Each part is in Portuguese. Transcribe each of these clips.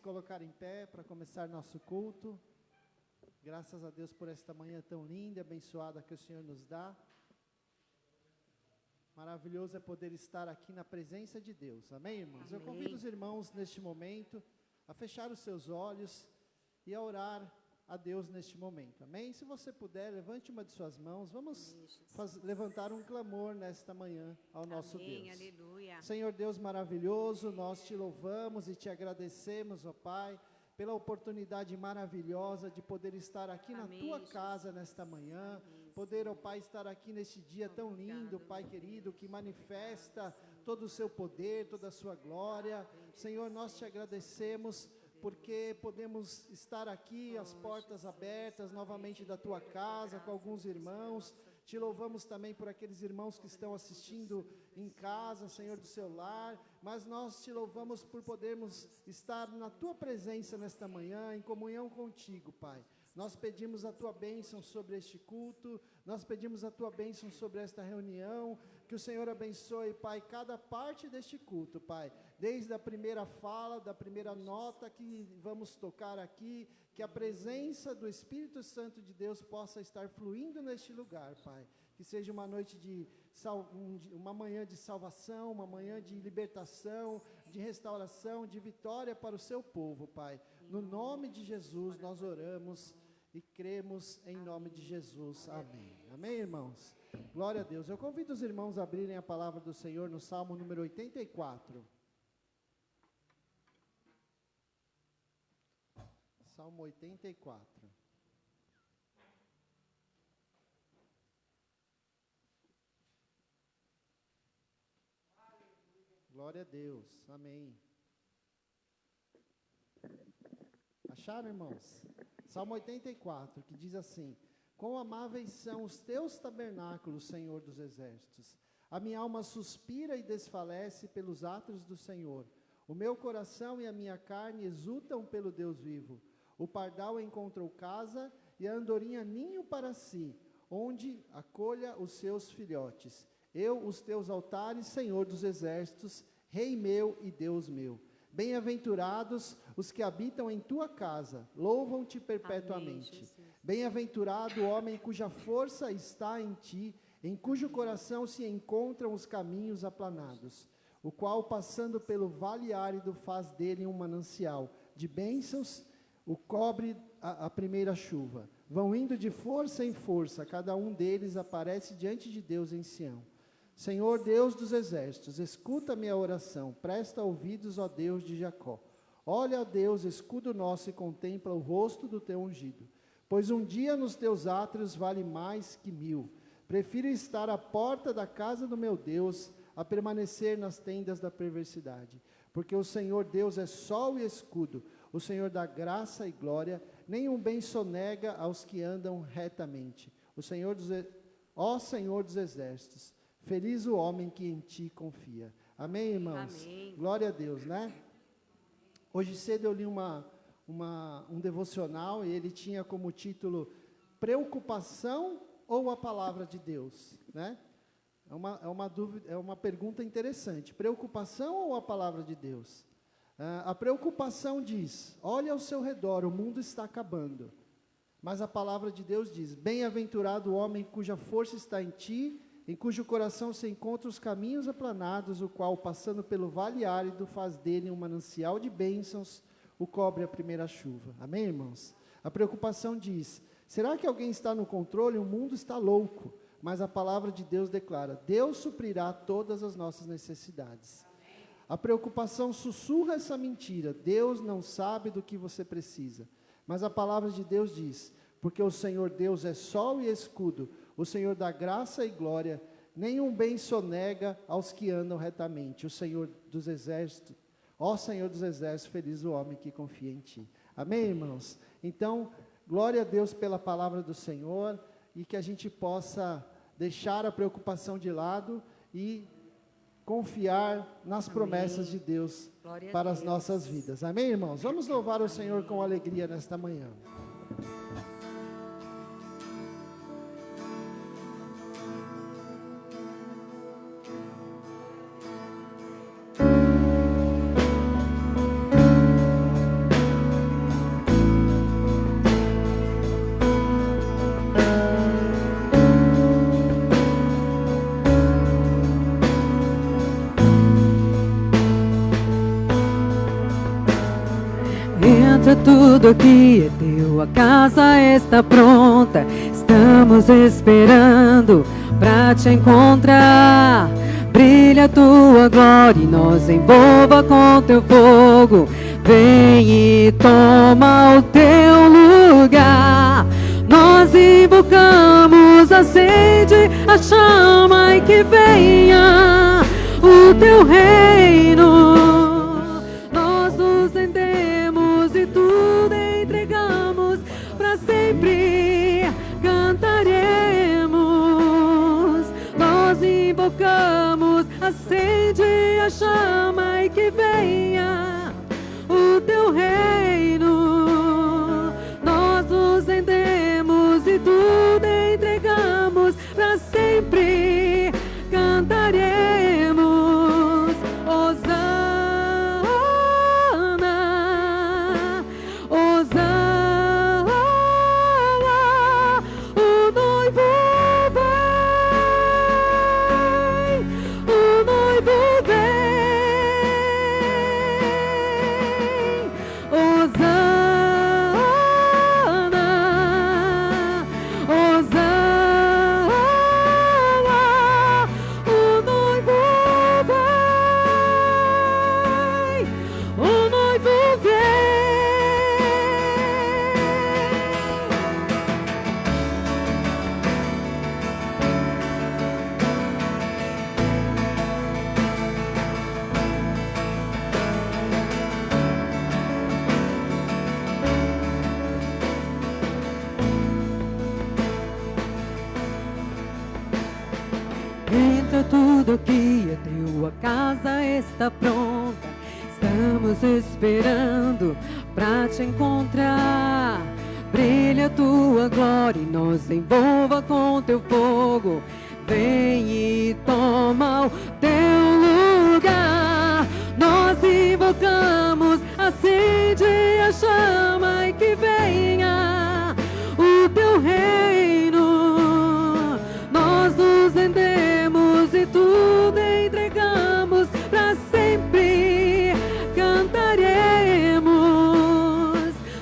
colocar em pé para começar nosso culto. Graças a Deus por esta manhã tão linda e abençoada que o Senhor nos dá. Maravilhoso é poder estar aqui na presença de Deus. Amém, irmãos? Amém. Eu convido os irmãos neste momento a fechar os seus olhos e a orar a Deus neste momento. Amém? Se você puder, levante uma de suas mãos. Vamos levantar um clamor nesta manhã ao nosso Amém, Deus. aleluia. Senhor Deus maravilhoso, nós te louvamos e te agradecemos, ó Pai, pela oportunidade maravilhosa de poder estar aqui na Amém, tua Jesus. casa nesta manhã, Amém, poder, ó Pai, estar aqui neste dia tão lindo, Pai querido, que manifesta todo o seu poder, toda a sua glória. Senhor, nós te agradecemos porque podemos estar aqui, as portas abertas novamente da tua casa, com alguns irmãos. Te louvamos também por aqueles irmãos que estão assistindo em casa, Senhor, do seu lar, mas nós te louvamos por podermos estar na tua presença nesta manhã, em comunhão contigo, Pai. Nós pedimos a tua bênção sobre este culto, nós pedimos a tua bênção sobre esta reunião, que o Senhor abençoe, Pai, cada parte deste culto, Pai, desde a primeira fala, da primeira nota que vamos tocar aqui, que a presença do Espírito Santo de Deus possa estar fluindo neste lugar, Pai, que seja uma noite uma manhã de salvação, uma manhã de libertação, de restauração, de vitória para o seu povo, Pai. No nome de Jesus nós oramos e cremos em nome de Jesus. Amém. Amém, irmãos? Glória a Deus. Eu convido os irmãos a abrirem a palavra do Senhor no Salmo número 84. Salmo 84. Glória a Deus. Amém. Acharam, irmãos? Salmo 84, que diz assim: quão amáveis são os teus tabernáculos, Senhor dos exércitos. A minha alma suspira e desfalece pelos atos do Senhor. O meu coração e a minha carne exultam pelo Deus vivo. O pardal encontrou casa e a andorinha ninho para si, onde acolha os seus filhotes. Eu, os teus altares, Senhor dos exércitos, Rei meu e Deus meu. Bem-aventurados os que habitam em tua casa, louvam-te perpetuamente. Bem-aventurado o homem cuja força está em ti, em cujo coração se encontram os caminhos aplanados, o qual, passando pelo vale árido, faz dele um manancial de bênçãos, o cobre a primeira chuva. Vão indo de força em força, cada um deles aparece diante de Deus em Sião. Senhor Deus dos exércitos, escuta minha oração, presta ouvidos, ó Deus de Jacó. Olha, ó Deus, escudo nosso, e contempla o rosto do teu ungido. Pois um dia nos teus átrios vale mais que 1000. Prefiro estar à porta da casa do meu Deus, a permanecer nas tendas da perversidade. Porque o Senhor Deus é sol e escudo, o Senhor dá graça e glória, nenhum bem sonega aos que andam retamente. Ó Senhor dos exércitos, feliz o homem que em ti confia. Amém, irmãos? Amém. Glória a Deus, né? Hoje cedo eu li um devocional e ele tinha como título Preocupação ou a Palavra de Deus, né? É uma dúvida, é uma pergunta interessante. Preocupação ou a Palavra de Deus? A preocupação diz: olha ao seu redor, o mundo está acabando. Mas a Palavra de Deus diz: bem-aventurado o homem cuja força está em ti, em cujo coração se encontram os caminhos aplanados, o qual, passando pelo vale árido, faz dele um manancial de bênçãos, o cobre a primeira chuva. Amém, irmãos? A preocupação diz: será que alguém está no controle? O mundo está louco. Mas a palavra de Deus declara: Deus suprirá todas as nossas necessidades. Amém. A preocupação sussurra essa mentira: Deus não sabe do que você precisa. Mas a palavra de Deus diz: porque o Senhor Deus é sol e escudo, o Senhor dá graça e glória, nenhum bem sonega aos que andam retamente. O Senhor dos exércitos, ó Senhor dos exércitos, feliz o homem que confia em ti. Amém, irmãos? Então, glória a Deus pela palavra do Senhor, e que a gente possa deixar a preocupação de lado e confiar nas Amém. Promessas de Deus para as nossas vidas. Amém, irmãos? Vamos louvar o Senhor com alegria nesta manhã. Entra tudo aqui, é teu, a casa está pronta. Estamos esperando pra te encontrar. Brilha a tua glória e nos envolva com teu fogo. Vem e toma o teu lugar. Nós invocamos, acende a chama e que venha o teu reino. Nós nos rendemos e tudo entregamos, para sempre cantaremos. Nós invocamos, acende a chama e que venha o teu reino. Nós nos rendemos e tudo entregamos, para sempre cantaremos. Hosana, Hosana, o noivo vem, o noivo vem. Hosana, Hosana, o noivo vem, o noivo vem. Entra tudo aqui, é teu, a casa está pronta. Estamos esperando pra te encontrar. Brilha a tua glória e nos envolva com teu fogo. Vem e toma o teu lugar. Nós invocamos, acende a chama e que venha o teu reino. Nós nos rendemos e tudo entregamos, para sempre cantaremos.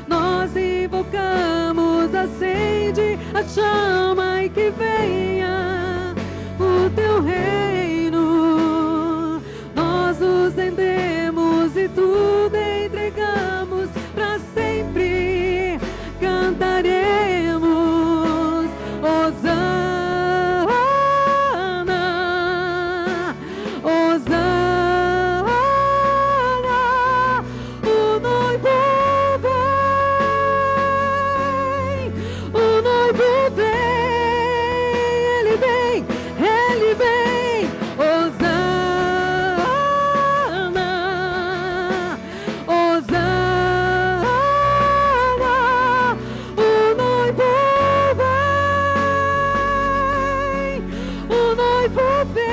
Nós invocamos, acende a chama e que venha o teu reino. Nós nos rendemos e tudo entregamos, para sempre cantaremos. Hosana, Hosana, o noivo vem, o noivo vem, ele vem, ele vem. Hosana, Hosana, o noivo vem, o noivo vem.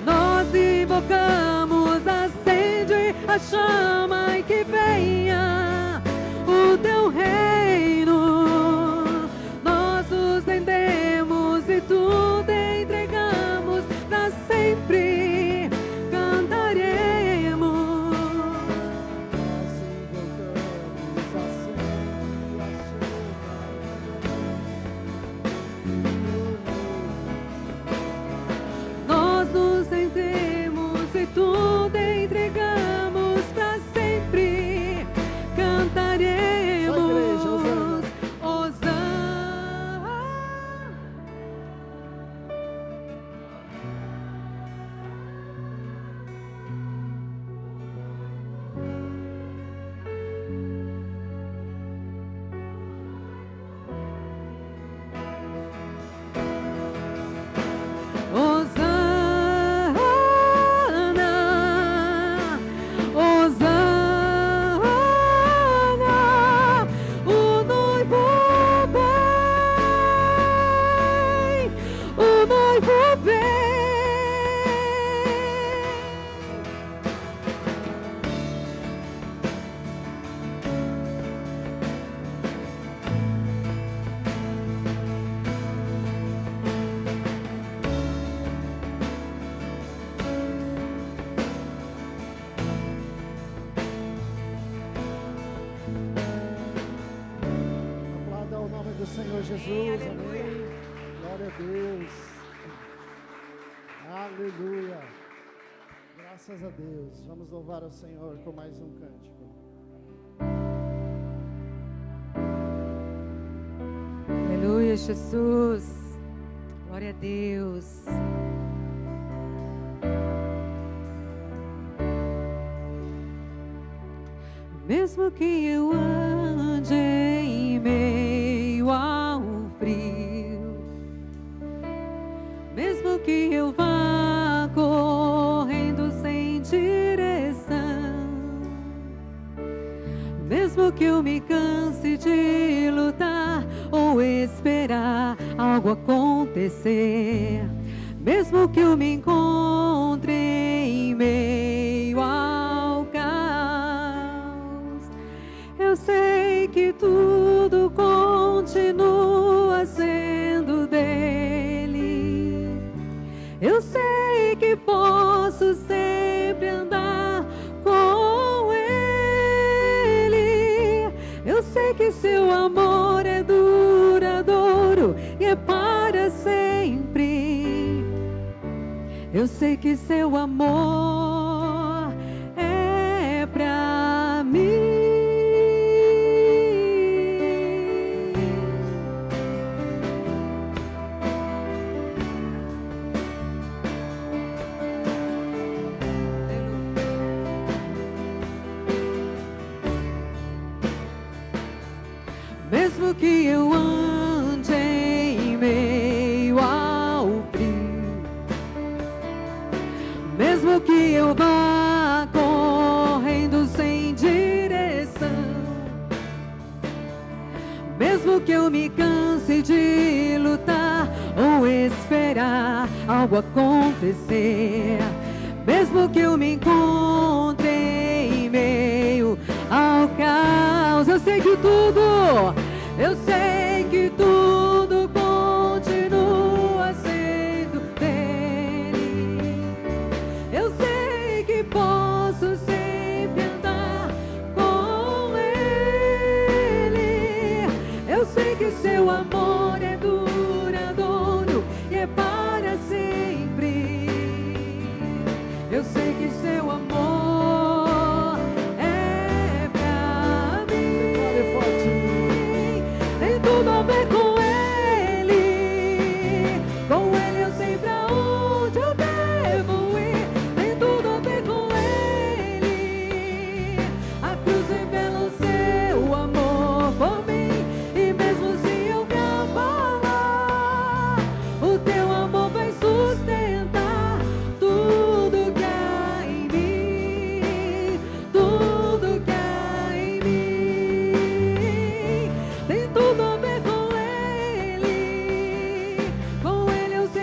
Nós invocamos, acende a chama e que venha o teu reino. Nós nos rendemos e tudo entregamos, para sempre cantaremos. Nós nos rendemos e tudo entregamos, para sempre cantaremos. Só igreja, Hosana. Hosana, Jesus, amém. Glória a Deus. Aleluia. Graças a Deus. Vamos louvar ao Senhor com mais um cântico. Aleluia, Jesus. Glória a Deus. Mesmo que eu ande em meio ao frio, mesmo que eu vá correndo sem direção, mesmo que eu me canse de lutar ou esperar algo acontecer, mesmo que eu me encontre em meio ao caos, eu sei que tudo continua sendo dele. Eu sei que posso sempre andar com ele. Eu sei que seu amor é duradouro e é para sempre. Eu sei que seu amor é pra mim. Mesmo que eu ande em meio ao frio, mesmo que eu vá correndo sem direção, mesmo que eu me canse de lutar ou esperar algo acontecer, mesmo que eu me encontre em meio ao caos, eu sei que tudo continua sendo dele. Eu sei que posso sempre andar com ele. Eu sei que seu amor é duradouro e é para sempre. Eu sei que seu amor é pra mim. Tem tudo a ver com ele. Com ele eu sei pra onde eu devo ir. Tem tudo a ver com ele. A cruz revela o seu amor por mim. E mesmo se eu me abalar, o teu amor vai sustentar tudo que há em mim. Tudo que há em mim. Tem tudo a ver com ele. Com ele eu sei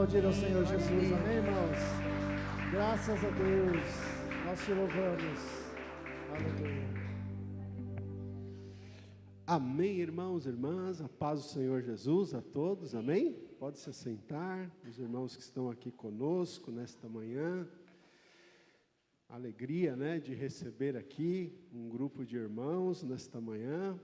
aplaudir ao Senhor Jesus, amém, irmãos? Graças a Deus, nós te louvamos. Aleluia. Amém, irmãos e irmãs, a paz do Senhor Jesus a todos, amém? Pode se assentar, os irmãos que estão aqui conosco nesta manhã. Alegria, né, de receber aqui um grupo de irmãos nesta manhã.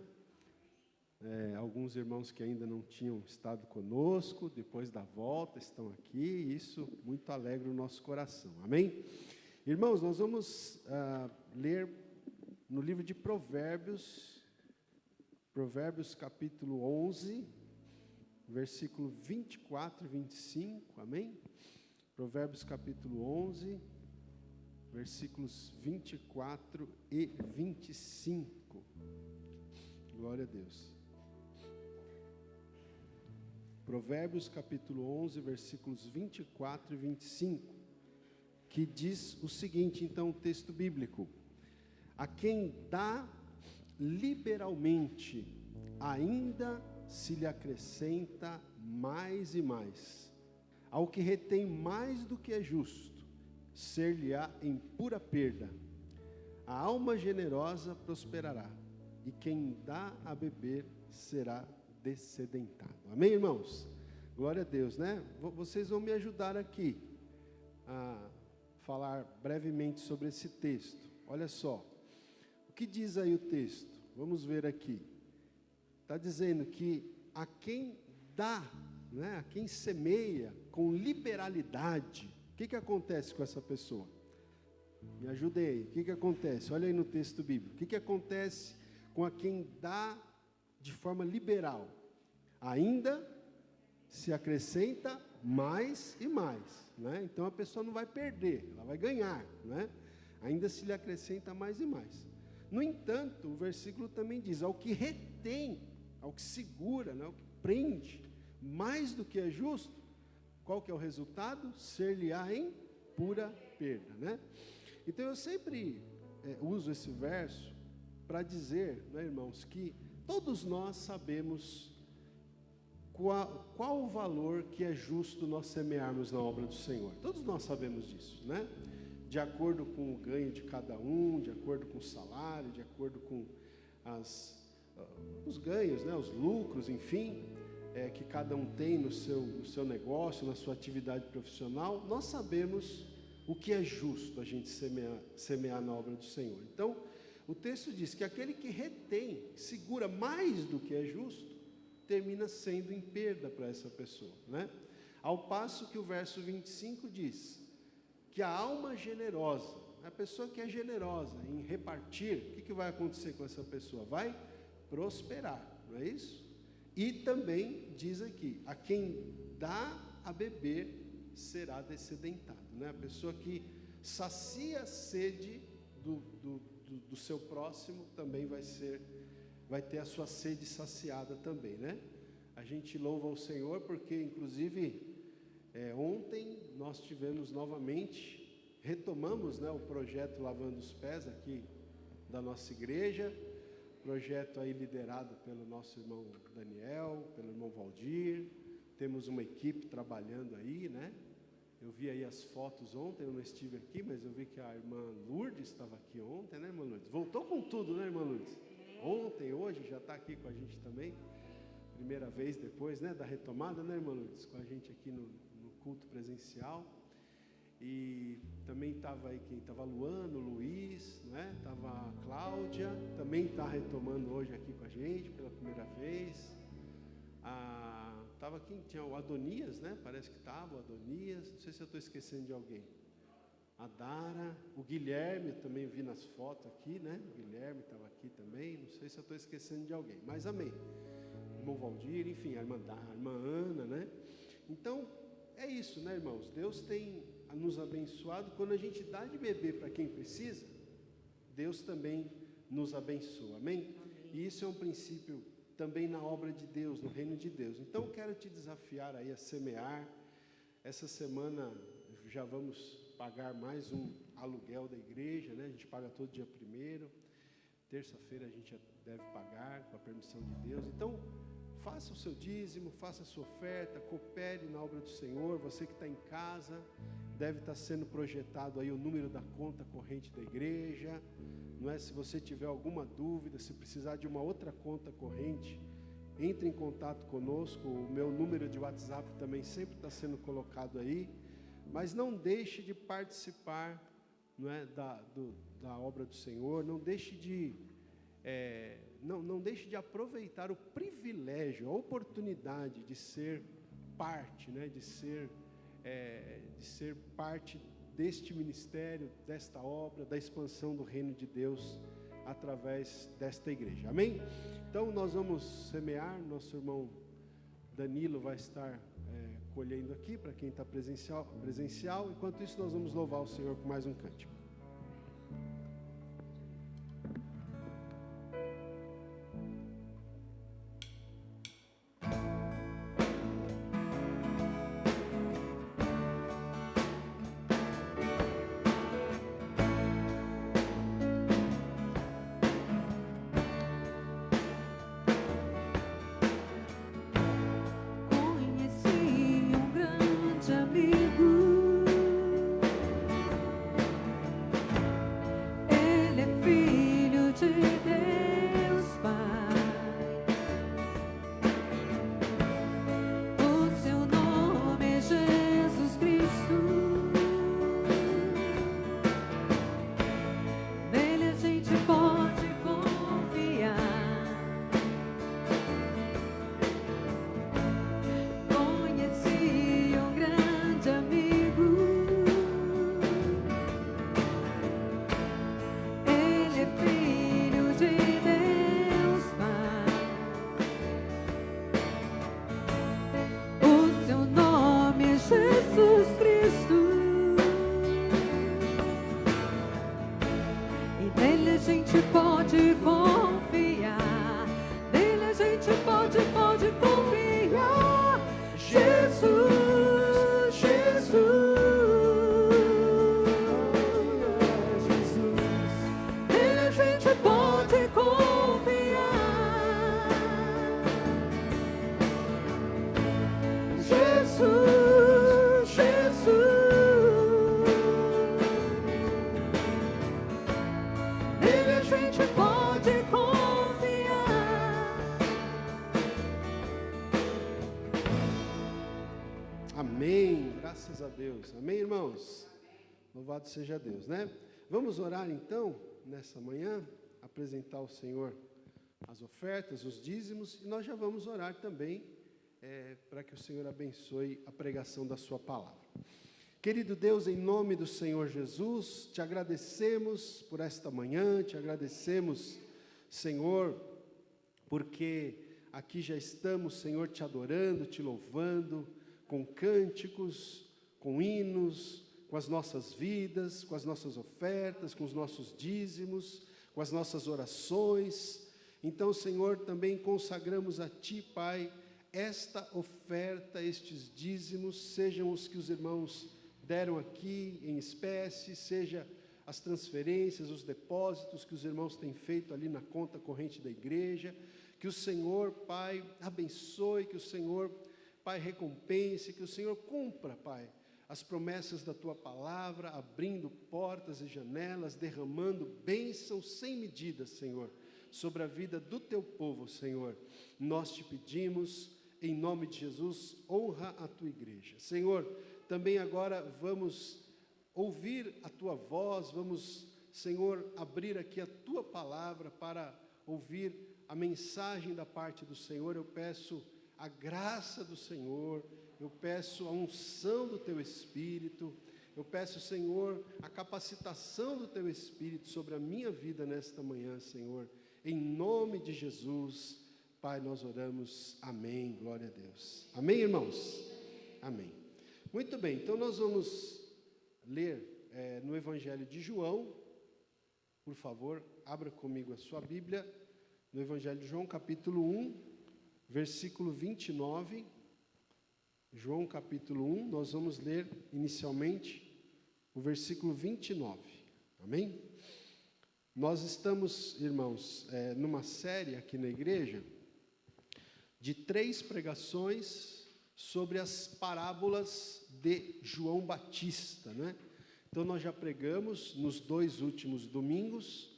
Alguns irmãos que ainda não tinham estado conosco, depois da volta estão aqui, e isso muito alegra o nosso coração, amém? Irmãos, nós vamos ler no livro de Provérbios capítulo 11, versículo 24 e 25, amém? Provérbios capítulo 11, versículos 24 e 25, glória a Deus. Provérbios capítulo 11, versículos 24 e 25, que diz o seguinte, então, o texto bíblico: a quem dá liberalmente, ainda se lhe acrescenta mais e mais. Ao que retém mais do que é justo, ser-lhe-á em pura perda. A alma generosa prosperará, e quem dá a beber será dessedentado. Amém, irmãos? Glória a Deus, né? Vocês vão me ajudar aqui a falar brevemente sobre esse texto. Olha só, o que diz aí o texto? Vamos ver aqui. Está dizendo que a quem dá, né, a quem semeia com liberalidade, o que acontece com essa pessoa? Me ajudei. O que acontece? Olha aí no texto bíblico. O que acontece com a quem dá de forma liberal? Ainda se acrescenta mais e mais, né? Então a pessoa não vai perder, ela vai ganhar, né? Ainda se lhe acrescenta mais e mais. No entanto, o versículo também diz: ao que retém, ao que segura, né, ao que prende, mais do que é justo, qual que é o resultado? Ser-lhe-á em pura perda, né? Então eu sempre uso esse verso para dizer, né, irmãos, que todos nós sabemos qual o valor que é justo nós semearmos na obra do Senhor. Todos nós sabemos disso, né? De acordo com o ganho de cada um, de acordo com o salário, de acordo com os ganhos, né, os lucros, enfim, que cada um tem no seu negócio, na sua atividade profissional. Nós sabemos o que é justo a gente semear na obra do Senhor. Então, o texto diz que aquele que retém, segura mais do que é justo, termina sendo em perda para essa pessoa, né? Ao passo que o verso 25 diz que a alma generosa, a pessoa que é generosa em repartir, o que vai acontecer com essa pessoa? Vai prosperar, não é isso? E também diz aqui, a quem dá a beber será dessedentado, né? A pessoa que sacia a sede do seu próximo também vai ter a sua sede saciada também, né? A gente louva o Senhor porque, inclusive, ontem nós tivemos novamente, retomamos, né, o projeto Lavando os Pés aqui da nossa igreja, projeto aí liderado pelo nosso irmão Daniel, pelo irmão Valdir. Temos uma equipe trabalhando aí, né? Eu vi aí as fotos ontem, eu não estive aqui, mas eu vi que a irmã Lourdes estava aqui ontem, né, irmã Lourdes? Voltou com tudo, né, irmã Lourdes? Ontem, hoje, já está aqui com a gente também. Primeira vez depois, né, da retomada, né, irmã Lourdes? Com a gente aqui no culto presencial. E também estava aí quem? Estava Luano, Luiz, né? Estava a Cláudia, também está retomando hoje aqui com a gente pela primeira vez. Estava quem? Tinha o Adonias, né? Parece que estava o Adonias, não sei se eu estou esquecendo de alguém. A Dara, o Guilherme, também vi nas fotos aqui, né? O Guilherme estava aqui também, não sei se eu estou esquecendo de alguém, mas amém. O irmão Valdir, enfim, a irmã Ana, né? Então, é isso, né, irmãos? Deus tem nos abençoado. Quando a gente dá de beber para quem precisa, Deus também nos abençoa, amém? E isso é um princípio também na obra de Deus, no reino de Deus. Então, quero te desafiar aí a semear. Essa semana já vamos pagar mais um aluguel da igreja, né? A gente paga todo dia 1º, terça-feira a gente já deve pagar, com a permissão de Deus. Então, faça o seu dízimo, faça a sua oferta, coopere na obra do Senhor. Você que está em casa, deve estar sendo projetado aí o número da conta corrente da igreja, não é? Se você tiver alguma dúvida, se precisar de uma outra conta corrente, entre em contato conosco. O meu número de WhatsApp também sempre está sendo colocado aí. Mas não deixe de participar, não é, da obra do Senhor. Não deixe de não deixe de aproveitar o privilégio, a oportunidade de ser parte, né, de ser parte deste ministério, desta obra, da expansão do reino de Deus através desta igreja. Amém? Então nós vamos semear. Nosso irmão Danilo vai estar colhendo aqui para quem está presencial. Enquanto isso, nós vamos louvar o Senhor com mais um cântico. Graças a Deus. Amém, irmãos? Louvado seja Deus, né? Vamos orar então, nessa manhã, apresentar ao Senhor as ofertas, os dízimos, e nós já vamos orar também para que o Senhor abençoe a pregação da sua palavra. Querido Deus, em nome do Senhor Jesus, te agradecemos por esta manhã, te agradecemos, Senhor, porque aqui já estamos, Senhor, te adorando, te louvando, com cânticos, com hinos, com as nossas vidas, com as nossas ofertas, com os nossos dízimos, com as nossas orações. Então, Senhor, também consagramos a Ti, Pai, esta oferta, estes dízimos, sejam os que os irmãos deram aqui em espécie, seja as transferências, os depósitos que os irmãos têm feito ali na conta corrente da igreja. Que o Senhor, Pai, abençoe, que o Senhor, Pai, recompense, que o Senhor cumpra, Pai, as promessas da Tua palavra, abrindo portas e janelas, derramando bênçãos sem medida, Senhor, sobre a vida do Teu povo, Senhor. Nós te pedimos, em nome de Jesus, honra a Tua igreja. Senhor, também agora vamos ouvir a Tua voz, vamos, Senhor, abrir aqui a Tua palavra para ouvir a mensagem da parte do Senhor. Eu peço a graça do Senhor, eu peço a unção do Teu Espírito, eu peço, Senhor, a capacitação do Teu Espírito sobre a minha vida nesta manhã, Senhor, em nome de Jesus, Pai, nós oramos, amém, glória a Deus. Amém, irmãos? Amém. Muito bem, então nós vamos ler no Evangelho de João. Por favor, abra comigo a sua Bíblia, no Evangelho de João, capítulo 1, versículo 29, João capítulo 1, nós vamos ler inicialmente o versículo 29, amém? Nós estamos, irmãos, numa série aqui na igreja, de 3 pregações sobre as parábolas de João Batista, né? Então nós já pregamos nos 2 últimos domingos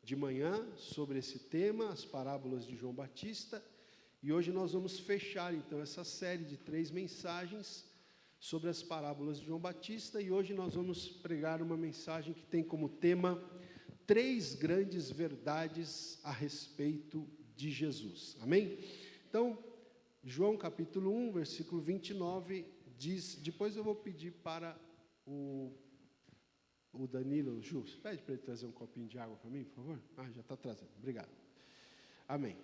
de manhã sobre esse tema, as parábolas de João Batista, e hoje nós vamos fechar então essa série de 3 mensagens sobre as parábolas de João Batista, e hoje nós vamos pregar uma mensagem que tem como tema 3 grandes verdades a respeito de Jesus. Amém? Então, João capítulo 1, versículo 29, diz, depois eu vou pedir para o Danilo, pede para ele trazer um copinho de água para mim, por favor? Já está trazendo, obrigado. Amém.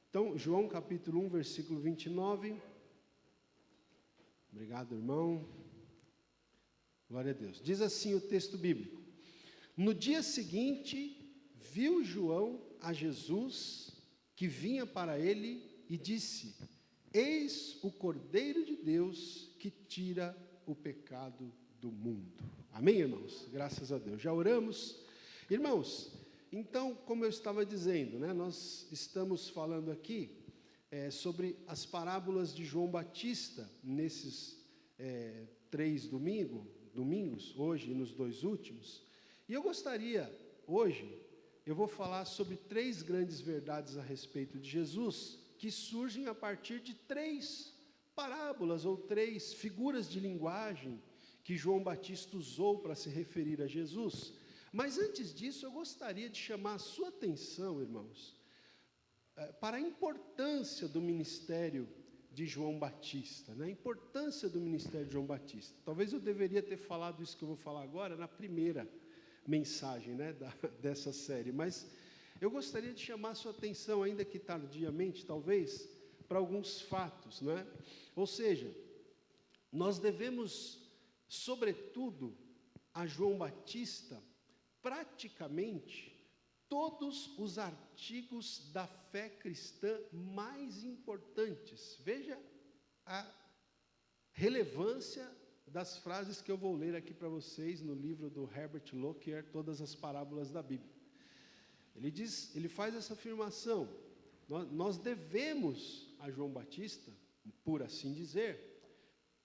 Então, João capítulo 1, versículo 29. Obrigado, irmão. Glória a Deus. Diz assim o texto bíblico: no dia seguinte, viu João a Jesus que vinha para ele e disse: eis o Cordeiro de Deus que tira o pecado do mundo. Amém, irmãos? Graças a Deus. Já oramos? Irmãos, então, como eu estava dizendo, né, nós estamos falando aqui sobre as parábolas de João Batista, nesses 3 domingos, hoje e nos 2 últimos. E eu gostaria, hoje, eu vou falar sobre 3 grandes verdades a respeito de Jesus, que surgem a partir de 3 parábolas ou 3 figuras de linguagem que João Batista usou para se referir a Jesus. Mas antes disso, eu gostaria de chamar a sua atenção, irmãos, para a importância do ministério de João Batista, né? A importância do ministério de João Batista. Talvez eu deveria ter falado isso que eu vou falar agora na primeira mensagem, né, dessa série, mas eu gostaria de chamar a sua atenção, ainda que tardiamente, talvez, para alguns fatos, né? Ou seja, nós devemos, sobretudo, a João Batista, praticamente, todos os artigos da fé cristã mais importantes. Veja a relevância das frases que eu vou ler aqui para vocês no livro do Herbert Lockyer, Todas as Parábolas da Bíblia. Ele faz essa afirmação: nós devemos a João Batista, por assim dizer,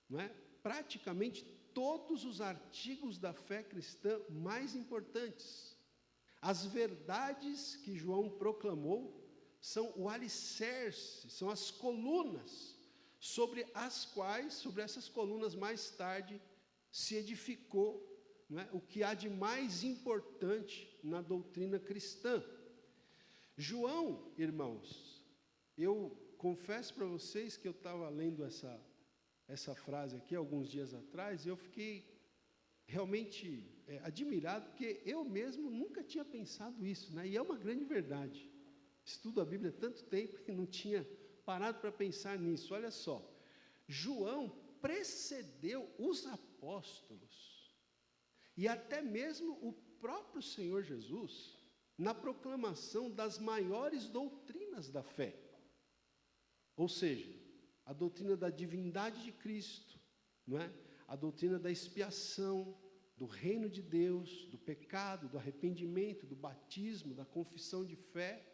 não é, praticamente todos os artigos da fé cristã mais importantes. As verdades que João proclamou são o alicerce, são as colunas sobre essas colunas mais tarde se edificou, não é, o que há de mais importante na doutrina cristã. João, irmãos, eu confesso para vocês que eu estava lendo essa frase aqui alguns dias atrás, e eu fiquei realmente admirado, porque eu mesmo nunca tinha pensado isso, né? E é uma grande verdade. Estudo a Bíblia há tanto tempo que não tinha parado para pensar nisso. Olha só, João precedeu os apóstolos e até mesmo o próprio Senhor Jesus na proclamação das maiores doutrinas da fé. Ou seja, a doutrina da divindade de Cristo, não é? A doutrina da expiação, do reino de Deus, do pecado, do arrependimento, do batismo, da confissão de fé.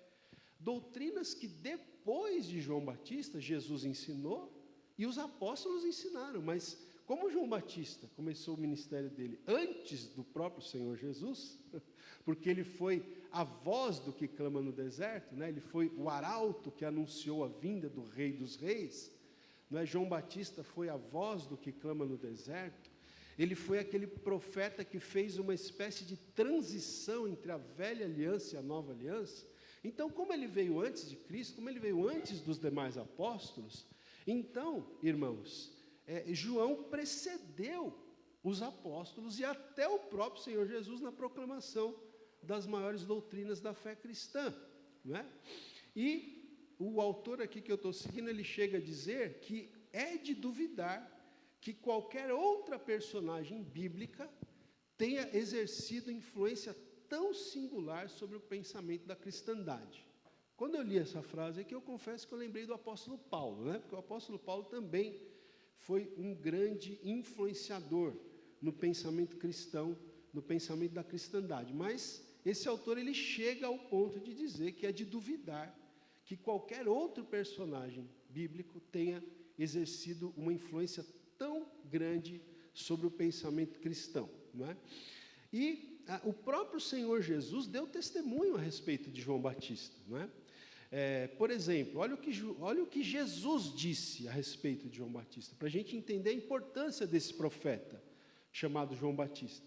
Doutrinas que depois de João Batista, Jesus ensinou e os apóstolos ensinaram. Mas como João Batista começou o ministério dele antes do próprio Senhor Jesus, porque ele foi a voz do que clama no deserto, né? Ele foi o arauto que anunciou a vinda do Rei dos Reis, não é? João Batista foi a voz do que clama no deserto. Ele foi aquele profeta que fez uma espécie de transição entre a velha aliança e a nova aliança. Então, como ele veio antes de Cristo, como ele veio antes dos demais apóstolos, então, irmãos, João precedeu os apóstolos e até o próprio Senhor Jesus na proclamação das maiores doutrinas da fé cristã, não é? E o autor aqui que eu estou seguindo, ele chega a dizer que é de duvidar que qualquer outra personagem bíblica tenha exercido influência tão singular sobre o pensamento da cristandade. Quando eu li essa frase aqui, eu confesso que eu lembrei do apóstolo Paulo, né? Porque o apóstolo Paulo também foi um grande influenciador no pensamento cristão, no pensamento da cristandade. Mas esse autor, ele chega ao ponto de dizer que é de duvidar que qualquer outro personagem bíblico tenha exercido uma influência tão grande sobre o pensamento cristão, não é? E o próprio Senhor Jesus deu testemunho a respeito de João Batista, não é? Por exemplo, olha o que Jesus disse a respeito de João Batista, para a gente entender a importância desse profeta chamado João Batista.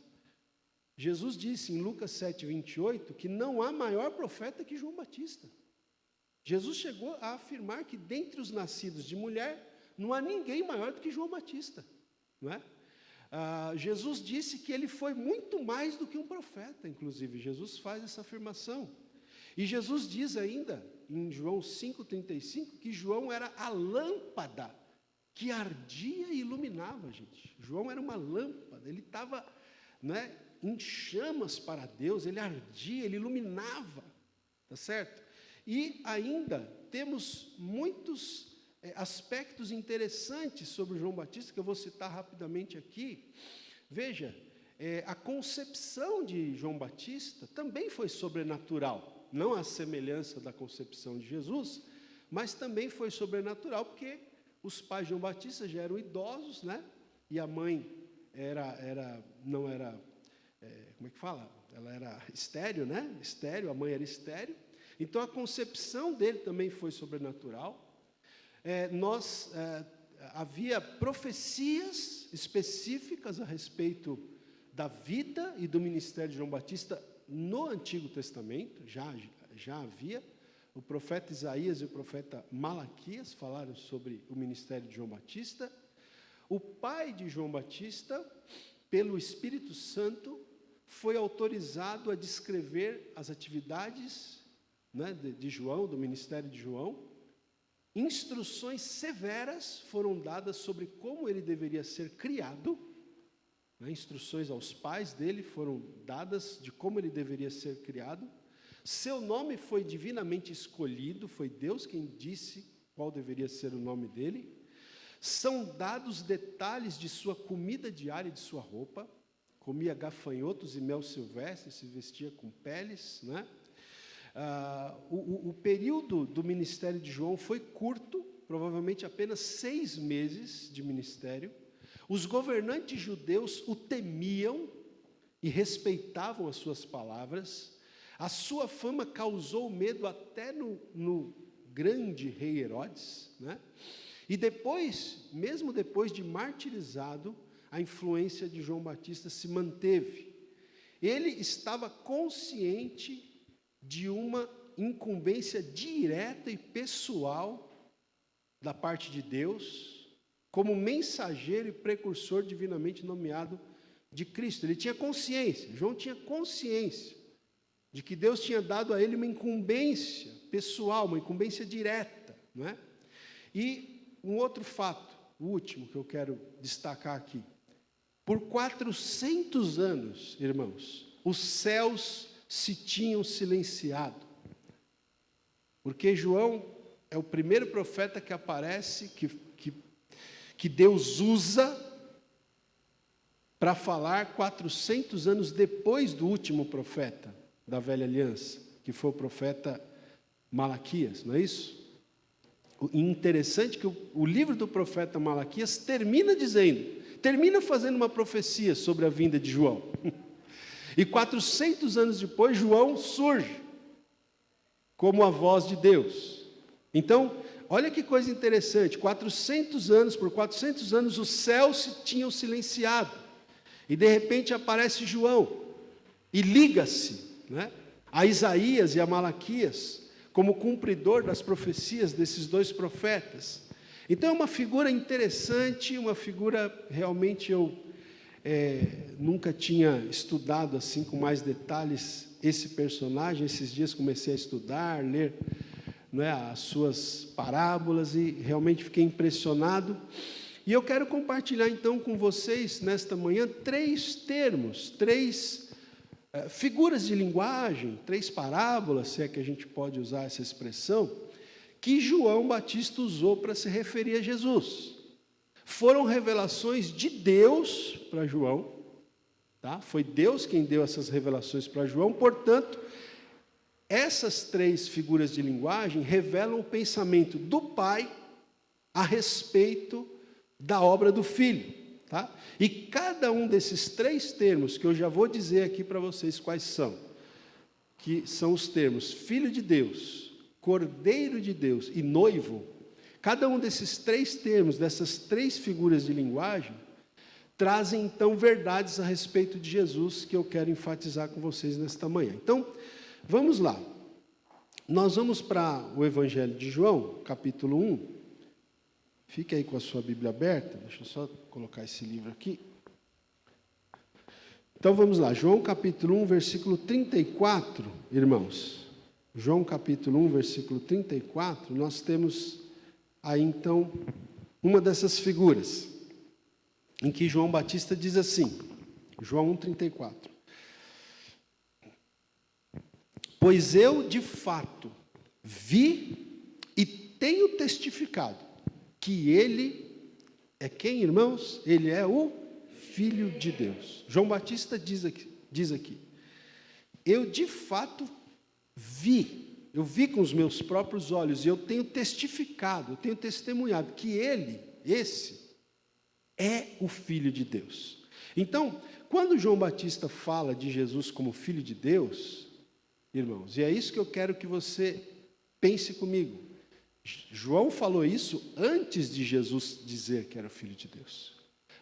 Jesus disse em Lucas 7:28 que não há maior profeta que João Batista. Jesus chegou a afirmar que dentre os nascidos de mulher não há ninguém maior do que João Batista, não é? Jesus disse que ele foi muito mais do que um profeta, inclusive, Jesus faz essa afirmação. E Jesus diz ainda, em João 5,35, que João era a lâmpada que ardia e iluminava, gente. João era uma lâmpada, ele estava, né, em chamas para Deus, ele ardia, ele iluminava, tá certo? E ainda temos muitos aspectos interessantes sobre João Batista, que eu vou citar rapidamente aqui. Veja, a concepção de João Batista também foi sobrenatural, não à semelhança da concepção de Jesus, mas também foi sobrenatural, porque os pais de João Batista já eram idosos, né? E a mãe não era, como é que fala? Ela era estéril, né? Estéril, a mãe era estéril. Então a concepção dele também foi sobrenatural. Havia profecias específicas a respeito da vida e do ministério de João Batista no Antigo Testamento, já havia. O profeta Isaías e o profeta Malaquias falaram sobre o ministério de João Batista. O pai de João Batista, pelo Espírito Santo, foi autorizado a descrever as atividades, né, de João, do ministério de João. Instruções severas foram dadas sobre como ele deveria ser criado, né, instruções aos pais dele foram dadas de como ele deveria ser criado. Seu nome foi divinamente escolhido, foi Deus quem disse qual deveria ser o nome dele. São dados detalhes de sua comida diária e de sua roupa. Comia gafanhotos e mel silvestre, se vestia com peles, né? O período do ministério de João foi curto, provavelmente apenas 6 meses de ministério. Os governantes judeus o temiam e respeitavam as suas palavras. A sua fama causou medo até no grande rei Herodes, né? E depois, mesmo depois de martirizado, a influência de João Batista se manteve. Ele estava consciente de uma incumbência direta e pessoal da parte de Deus, como mensageiro e precursor divinamente nomeado de Cristo. Ele tinha consciência, João tinha consciência de que Deus tinha dado a ele uma incumbência pessoal, uma incumbência direta, não é? E um outro fato, o último que eu quero destacar aqui. Por 400 anos, irmãos, os céus se tinham silenciado, porque João é o primeiro profeta que aparece, que Deus usa para falar 400 anos depois do último profeta da velha aliança, que foi o profeta Malaquias, não é isso? E interessante que o livro do profeta Malaquias termina fazendo uma profecia sobre a vinda de João. E 400 anos depois, João surge como a voz de Deus. Então, olha que coisa interessante, por 400 anos os céus se tinham silenciado, e de repente aparece João, e liga-se, né, a Isaías e a Malaquias, como cumpridor das profecias desses 2 profetas. Então é uma figura interessante, uma figura realmente eu nunca tinha estudado assim com mais detalhes esse personagem. Esses dias comecei a estudar, ler, né, as suas parábolas e realmente fiquei impressionado. E eu quero compartilhar então com vocês nesta manhã 3 termos, 3 figuras de linguagem, 3 parábolas, se é que a gente pode usar essa expressão, que João Batista usou para se referir a Jesus. Foram revelações de Deus para João, tá? Foi Deus quem deu essas revelações para João, portanto, essas três figuras de linguagem revelam o pensamento do Pai a respeito da obra do Filho. Tá? E cada um desses três termos, que eu já vou dizer aqui para vocês quais são, que são os termos Filho de Deus, Cordeiro de Deus e Noivo, cada um desses três termos, dessas três figuras de linguagem, trazem então verdades a respeito de Jesus que eu quero enfatizar com vocês nesta manhã. Então, vamos lá. Nós vamos para o Evangelho de João, capítulo 1. Fique aí com a sua Bíblia aberta, deixa eu só colocar esse livro aqui. Então vamos lá, João capítulo 1, versículo 34, irmãos. João capítulo 1, versículo 34, nós temos aí então uma dessas figuras, em que João Batista diz assim, João 1,34. Pois eu, de fato, vi e tenho testificado que ele é quem, irmãos? Ele é o Filho de Deus. João Batista diz aqui, eu de fato vi, eu vi com os meus próprios olhos, e eu tenho testificado, eu tenho testemunhado que ele, esse, é o Filho de Deus. Então, quando João Batista fala de Jesus como Filho de Deus, irmãos, e é isso que eu quero que você pense comigo, João falou isso antes de Jesus dizer que era o Filho de Deus.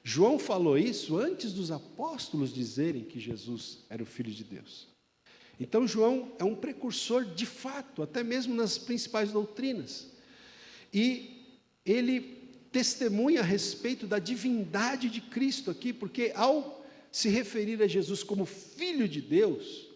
João falou isso antes dos apóstolos dizerem que Jesus era o Filho de Deus. Então, João é um precursor de fato, até mesmo nas principais doutrinas. E ele testemunha a respeito da divindade de Cristo aqui, porque ao se referir a Jesus como Filho de Deus,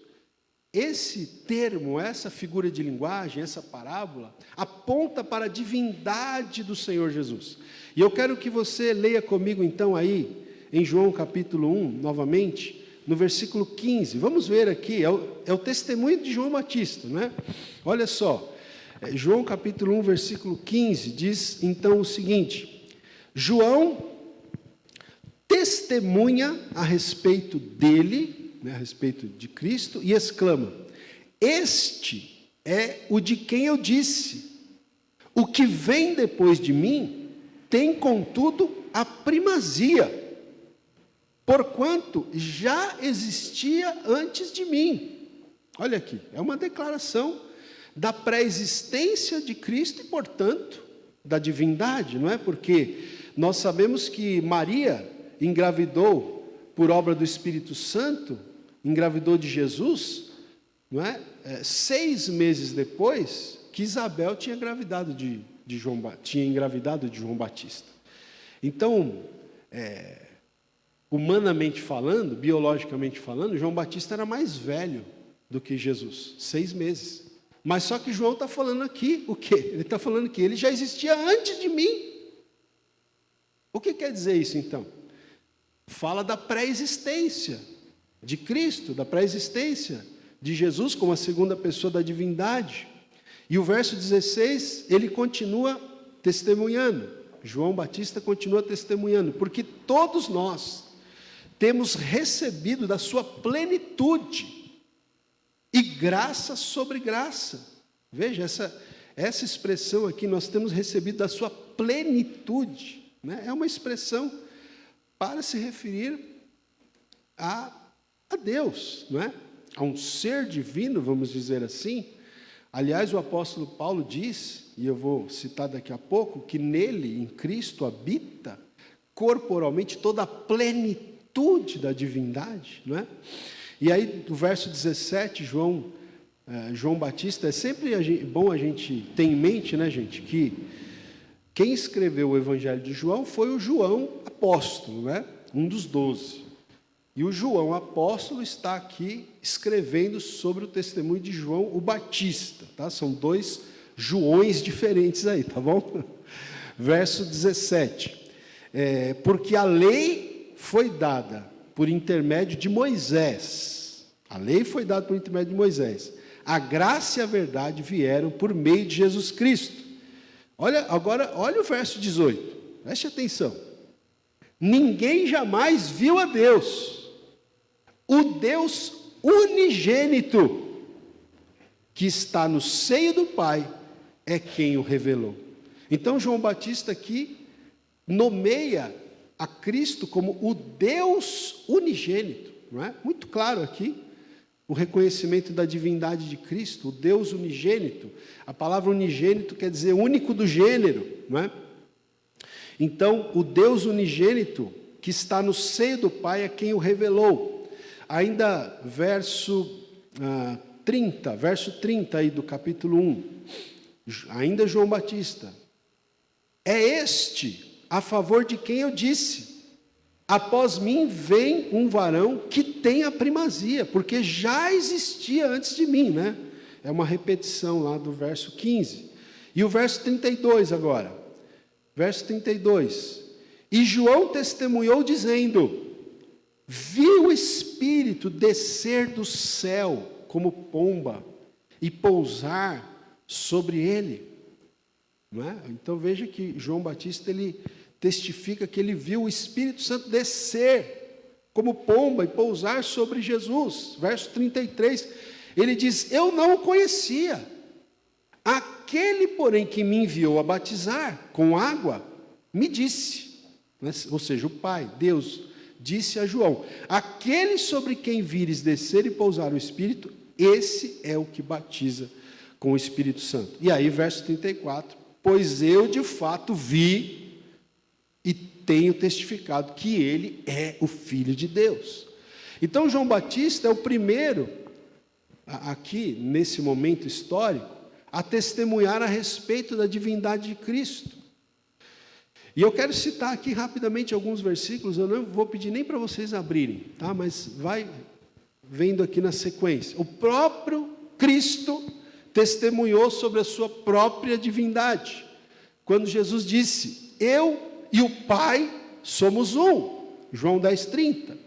esse termo, essa figura de linguagem, essa parábola, aponta para a divindade do Senhor Jesus. E eu quero que você leia comigo então aí, em João capítulo 1, novamente, no versículo 15. Vamos ver aqui, é o testemunho de João Batista, né? Olha só, João capítulo 1, versículo 15, diz então o seguinte, João testemunha a respeito dele, a respeito de Cristo, e exclama, este é o de quem eu disse, o que vem depois de mim tem contudo a primazia, porquanto já existia antes de mim. Olha aqui, é uma declaração da pré-existência de Cristo e, portanto, da divindade, não é? Porque nós sabemos que Maria engravidou por obra do Espírito Santo, engravidou de Jesus, não é? 6 meses depois que Isabel tinha engravidado de João Batista. Então, humanamente falando, biologicamente falando, João Batista era mais velho do que Jesus, 6 meses. Mas só que João está falando aqui o quê? Ele está falando que ele já existia antes de mim. O que quer dizer isso então? Fala da pré-existência de Cristo, da pré-existência de Jesus como a segunda pessoa da divindade. E o verso 16, ele continua testemunhando, João Batista continua testemunhando, porque todos nós temos recebido da sua plenitude, e graça sobre graça. Veja, essa expressão aqui, nós temos recebido da sua plenitude, né? É uma expressão para se referir a Deus, não é? A um ser divino, vamos dizer assim. Aliás, o apóstolo Paulo diz, e eu vou citar daqui a pouco, que nele, em Cristo, habita corporalmente toda a plenitude da divindade, não é? E aí, do verso 17, João Batista, é sempre bom a gente ter em mente, né, gente, que quem escreveu o Evangelho de João foi o João apóstolo, né? Um dos 12. E o João apóstolo está aqui escrevendo sobre o testemunho de João o Batista, tá? São 2 Joões diferentes aí, tá bom? Verso 17. Porque a lei foi dada por intermédio de Moisés. A lei foi dada por intermédio de Moisés. A graça e a verdade vieram por meio de Jesus Cristo. Olha o verso 18. Preste atenção. Ninguém jamais viu a Deus, o Deus unigênito, que está no seio do Pai é quem o revelou. Então João Batista aqui nomeia a Cristo como o Deus unigênito, não é? Muito claro aqui o reconhecimento da divindade de Cristo, o Deus unigênito. A palavra unigênito quer dizer único do gênero, não é? Então, o Deus unigênito que está no seio do Pai é quem o revelou. Ainda verso 30 aí do capítulo 1, ainda João Batista. É este a favor de quem eu disse: após mim vem um varão que tem a primazia, porque já existia antes de mim, né? É uma repetição lá do verso 15. E o verso 32 agora. Verso 32. E João testemunhou dizendo: vi o Espírito descer do céu como pomba e pousar sobre ele. Não é? Então veja que João Batista, ele testifica que ele viu o Espírito Santo descer como pomba e pousar sobre Jesus. Verso 33, ele diz: eu não o conhecia. Aquele, porém, que me enviou a batizar com água, me disse, ou seja, o Pai, Deus, disse a João: aquele sobre quem vires descer e pousar o Espírito, esse é o que batiza com o Espírito Santo. E aí, verso 34, pois eu de fato vi e tenho testificado que ele é o Filho de Deus. Então, João Batista é o primeiro, aqui, nesse momento histórico, a testemunhar a respeito da divindade de Cristo. E eu quero citar aqui rapidamente alguns versículos, eu não vou pedir nem para vocês abrirem, tá? Mas vai vendo aqui na sequência. O próprio Cristo testemunhou sobre a sua própria divindade, quando Jesus disse: eu e o Pai somos um, João 10:30.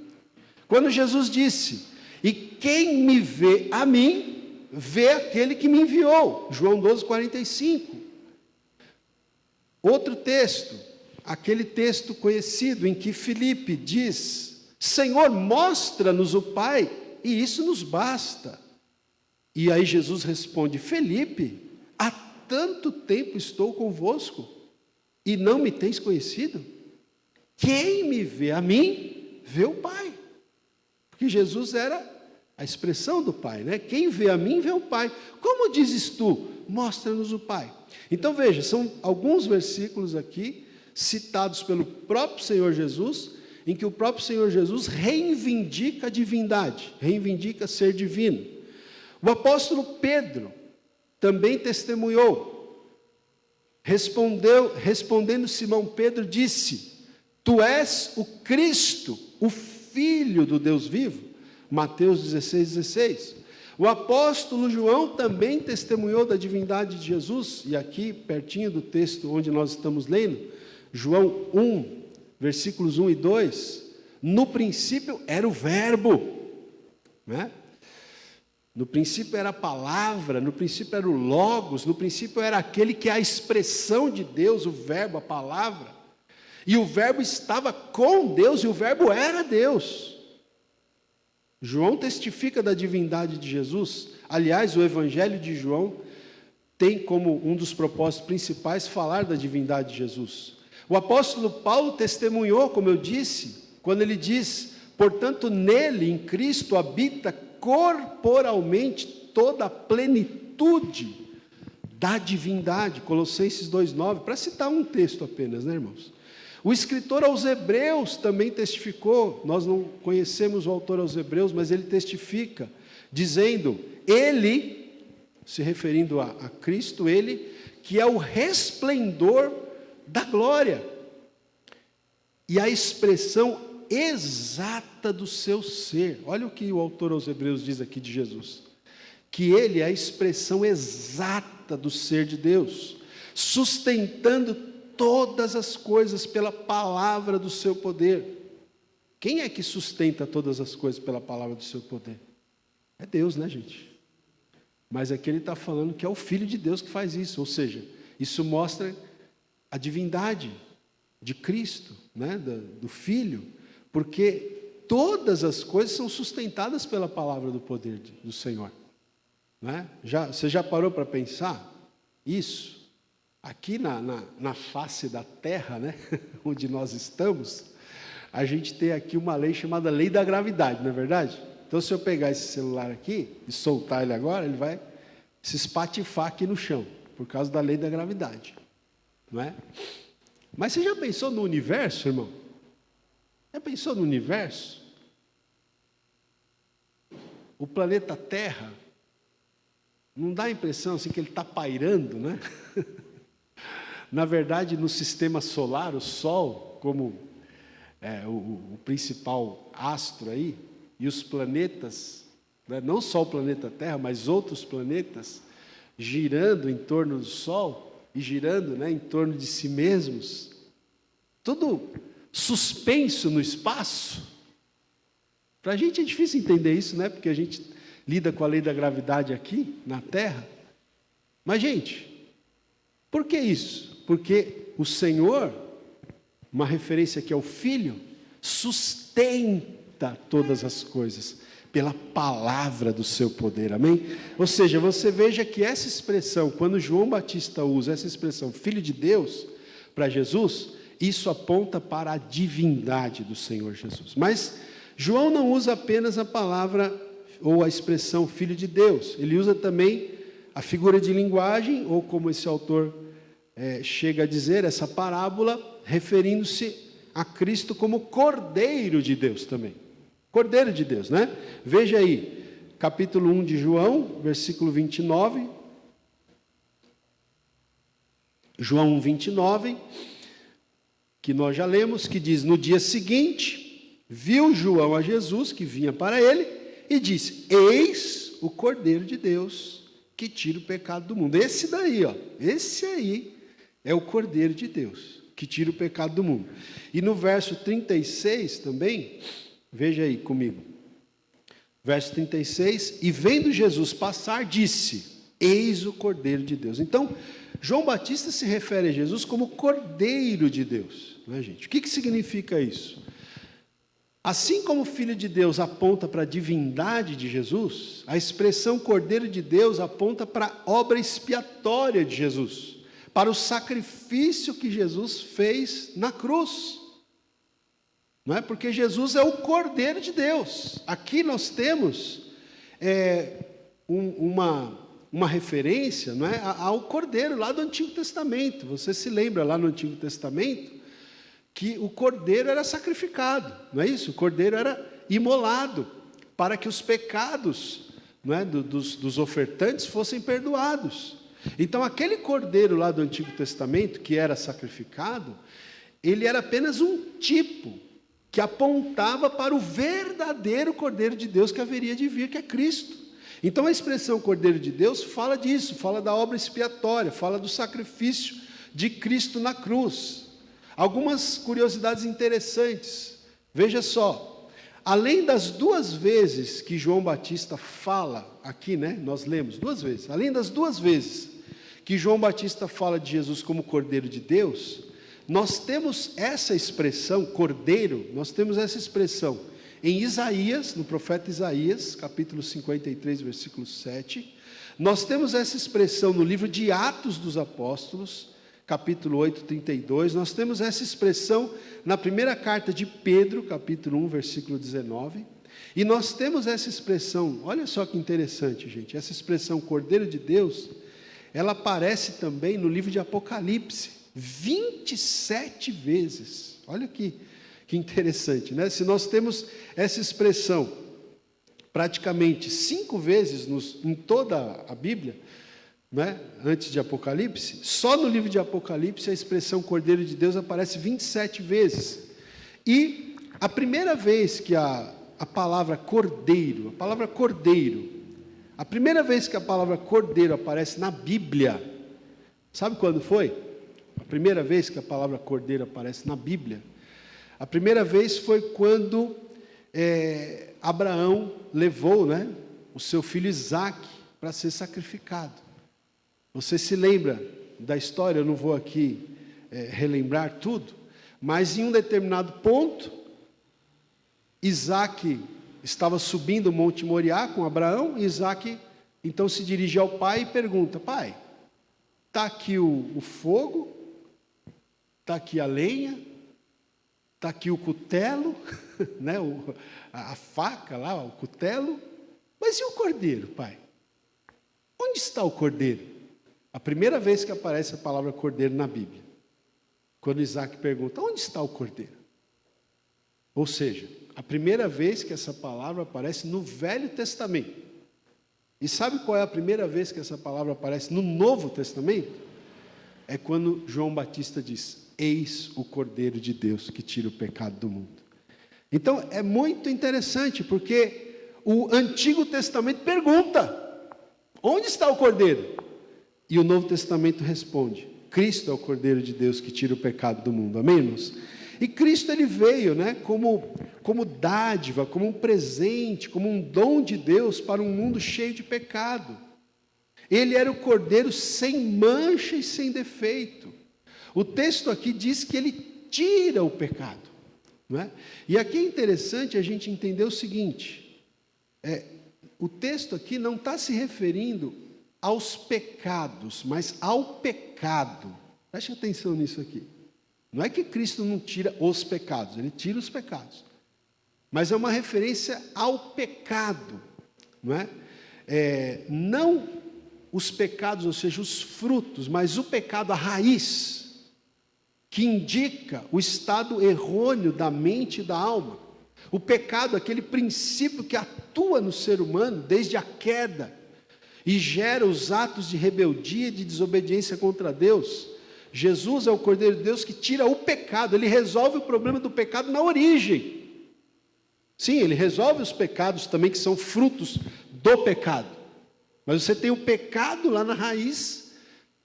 Quando Jesus disse: e quem me vê a mim, vê aquele que me enviou, João 12:45. Outro texto, aquele texto conhecido em que Filipe diz: Senhor, mostra-nos o Pai, e isso nos basta. E aí Jesus responde: Filipe, há tanto tempo estou convosco, e não me tens conhecido? Quem me vê a mim, vê o Pai. Porque Jesus era a expressão do Pai, né? Quem vê a mim, vê o Pai. Como dizes tu? Mostra-nos o Pai. Então veja, são alguns versículos aqui, citados pelo próprio Senhor Jesus, em que o próprio Senhor Jesus reivindica a divindade, reivindica ser divino. O apóstolo Pedro também testemunhou. Respondendo Simão Pedro, disse: tu és o Cristo, o Filho do Deus vivo. Mateus 16:16. O apóstolo João também testemunhou da divindade de Jesus, e aqui, pertinho do texto onde nós estamos lendo, João 1, versículos 1 e 2, no princípio era o verbo, né? No princípio era a palavra, no princípio era o logos, no princípio era aquele que é a expressão de Deus, o verbo, a palavra, e o verbo estava com Deus, e o verbo era Deus. João testifica da divindade de Jesus. Aliás, o Evangelho de João tem como um dos propósitos principais falar da divindade de Jesus. O apóstolo Paulo testemunhou, como eu disse, quando ele diz: portanto, nele, em Cristo, habita corporalmente toda a plenitude da divindade. Colossenses 2:9, para citar um texto apenas, né, irmãos? O escritor aos Hebreus também testificou, nós não conhecemos o autor aos Hebreus, mas ele testifica, dizendo: ele, se referindo a Cristo, ele, que é o resplendor da glória, e a expressão exata do seu ser. Olha o que o autor aos Hebreus diz aqui de Jesus, que ele é a expressão exata do ser de Deus, sustentando todas as coisas pela palavra do seu poder. Quem é que sustenta todas as coisas pela palavra do seu poder? É Deus, né, gente? Mas aqui ele está falando que é o Filho de Deus que faz isso, ou seja, isso mostra a divindade de Cristo, né, do Filho, porque todas as coisas são sustentadas pela palavra do poder do Senhor. né? Você já parou para pensar isso? Aqui na face da Terra, né? Onde nós estamos, a gente tem aqui uma lei chamada lei da gravidade, não é verdade? Então, se eu pegar esse celular aqui e soltar ele agora, ele vai se espatifar aqui no chão, por causa da lei da gravidade, não é? Mas você já pensou no universo, irmão? Já pensou no universo? O planeta Terra, não dá a impressão assim que ele está pairando, né? Na verdade, no sistema solar, o Sol, como o principal astro aí, e os planetas, né, não só o planeta Terra, mas outros planetas, girando em torno do Sol, e girando, né, em torno de si mesmos, tudo suspenso no espaço. Para a gente é difícil entender isso, né? Porque a gente lida com a lei da gravidade aqui, na Terra. Mas, gente, por que isso? Porque o Senhor, uma referência aqui ao Filho, sustenta todas as coisas pela palavra do seu poder, amém? Ou seja, você veja que essa expressão, quando João Batista usa essa expressão, Filho de Deus, para Jesus, isso aponta para a divindade do Senhor Jesus. Mas João não usa apenas a palavra ou a expressão Filho de Deus, ele usa também a figura de linguagem, ou como esse autor chega a dizer, essa parábola, referindo-se a Cristo como Cordeiro de Deus também. Cordeiro de Deus, né? Veja aí, capítulo 1 de João, versículo 29. João 1, 29, que nós já lemos, que diz: no dia seguinte, viu João a Jesus, que vinha para ele, e disse: eis o Cordeiro de Deus, que tira o pecado do mundo. Esse daí, ó, esse aí é o Cordeiro de Deus, que tira o pecado do mundo. E no verso 36 também, veja aí comigo, verso 36, e vendo Jesus passar, disse: eis o Cordeiro de Deus. Então, João Batista se refere a Jesus como Cordeiro de Deus, não é, gente? O que significa isso? Assim como o Filho de Deus aponta para a divindade de Jesus, a expressão Cordeiro de Deus aponta para a obra expiatória de Jesus, para o sacrifício que Jesus fez na cruz. Não é? Porque Jesus é o Cordeiro de Deus. Aqui nós temos uma referência, não é, ao Cordeiro lá do Antigo Testamento. Você se lembra lá no Antigo Testamento que o Cordeiro era sacrificado, não é isso? O Cordeiro era imolado para que os pecados, não é, dos ofertantes fossem perdoados. Então aquele Cordeiro lá do Antigo Testamento que era sacrificado, ele era apenas um tipo que apontava para o verdadeiro Cordeiro de Deus que haveria de vir, que é Cristo. Então a expressão Cordeiro de Deus fala disso, fala da obra expiatória, fala do sacrifício de Cristo na cruz. Algumas curiosidades interessantes. Veja só, além das 2 vezes que João Batista fala aqui, né? Nós lemos 2 vezes. Além das 2 vezes que João Batista fala de Jesus como Cordeiro de Deus, nós temos essa expressão, Cordeiro, nós temos essa expressão em Isaías, no profeta Isaías, capítulo 53, versículo 7. Nós temos essa expressão no livro de Atos dos Apóstolos, capítulo 8, 32. Nós temos essa expressão na primeira carta de Pedro, capítulo 1, versículo 19. E nós temos essa expressão, olha só que interessante, gente, essa expressão Cordeiro de Deus, ela aparece também no livro de Apocalipse, 27 vezes. Olha que interessante, né? Se nós temos essa expressão praticamente 5 vezes em toda a Bíblia, né, antes de Apocalipse, só no livro de Apocalipse a expressão Cordeiro de Deus aparece 27 vezes. E a primeira vez que a palavra Cordeiro, a primeira vez que a palavra Cordeiro aparece na Bíblia, sabe quando foi? A primeira vez que a palavra Cordeiro aparece na Bíblia, a primeira vez foi quando Abraão levou, né, o seu filho Isaque para ser sacrificado. Você se lembra da história? Eu não vou aqui relembrar tudo, mas em um determinado ponto, Isaque estava subindo o Monte Moriá com Abraão, e Isaque então se dirige ao pai e pergunta: pai, está aqui o fogo, está aqui a lenha, está aqui o cutelo, né, a faca lá, o cutelo, mas e o cordeiro, pai? Onde está o cordeiro? A primeira vez que aparece a palavra cordeiro na Bíblia, quando Isaac pergunta: onde está o cordeiro? Ou seja, a primeira vez que essa palavra aparece no Velho Testamento. E sabe qual é a primeira vez que essa palavra aparece no Novo Testamento? É quando João Batista diz: eis o Cordeiro de Deus que tira o pecado do mundo. Então é muito interessante, porque o Antigo Testamento pergunta: onde está o Cordeiro? E o Novo Testamento responde: Cristo é o Cordeiro de Deus que tira o pecado do mundo. Amém, irmãos? E Cristo, ele veio, né, como dádiva, como um presente, como um dom de Deus para um mundo cheio de pecado. Ele era o Cordeiro sem mancha e sem defeito. O texto aqui diz que ele tira o pecado, não é? E aqui é interessante a gente entender o seguinte: o texto aqui não está se referindo aos pecados, mas ao pecado. Preste atenção nisso aqui. Não é que Cristo não tira os pecados, ele tira os pecados, mas é uma referência ao pecado, não é? Não os pecados, ou seja, os frutos, mas o pecado, a raiz, que indica o estado errôneo da mente e da alma. O pecado, aquele princípio que atua no ser humano desde a queda e gera os atos de rebeldia e de desobediência contra Deus. Jesus é o Cordeiro de Deus que tira o pecado, ele resolve o problema do pecado na origem. Sim, ele resolve os pecados também que são frutos do pecado. Mas você tem o pecado lá na raiz,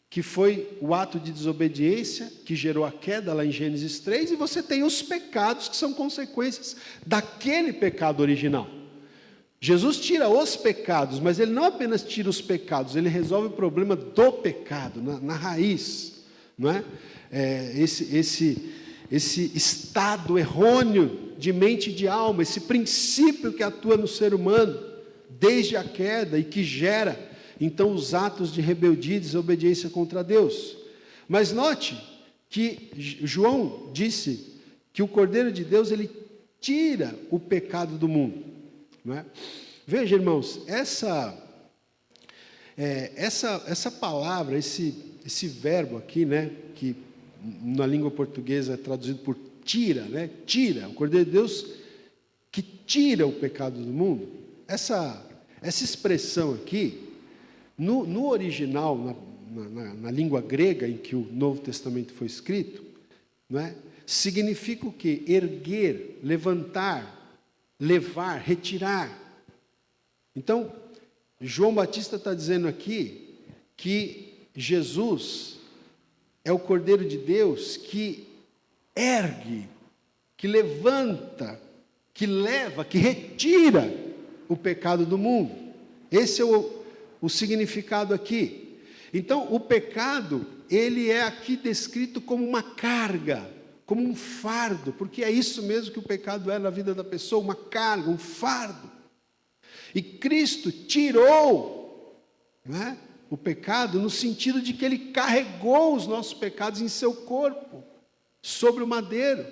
que foi o ato de desobediência, que gerou a queda lá em Gênesis 3, e você tem os pecados que são consequências daquele pecado original. Jesus tira os pecados, mas ele não apenas tira os pecados, ele resolve o problema do pecado, na raiz. Não é? Esse estado errôneo de mente e de alma, esse princípio que atua no ser humano desde a queda e que gera então os atos de rebeldia e desobediência contra Deus. Mas note que João disse que o Cordeiro de Deus, ele tira o pecado do mundo, não é? Veja, irmãos, essa palavra, esse verbo aqui, né, que na língua portuguesa é traduzido por tira, né? Tira, o Cordeiro de Deus que tira o pecado do mundo. Essa expressão aqui, no original, na língua grega em que o Novo Testamento foi escrito, não é? Significa o quê? Erguer, levantar, levar, retirar. Então, João Batista está dizendo aqui que Jesus é o Cordeiro de Deus que ergue, que levanta, que leva, que retira o pecado do mundo. Esse é o significado aqui. Então, o pecado, ele é aqui descrito como uma carga, como um fardo, porque é isso mesmo que o pecado é na vida da pessoa, uma carga, um fardo. E Cristo tirou, não é, o pecado no sentido de que ele carregou os nossos pecados em seu corpo, sobre o madeiro.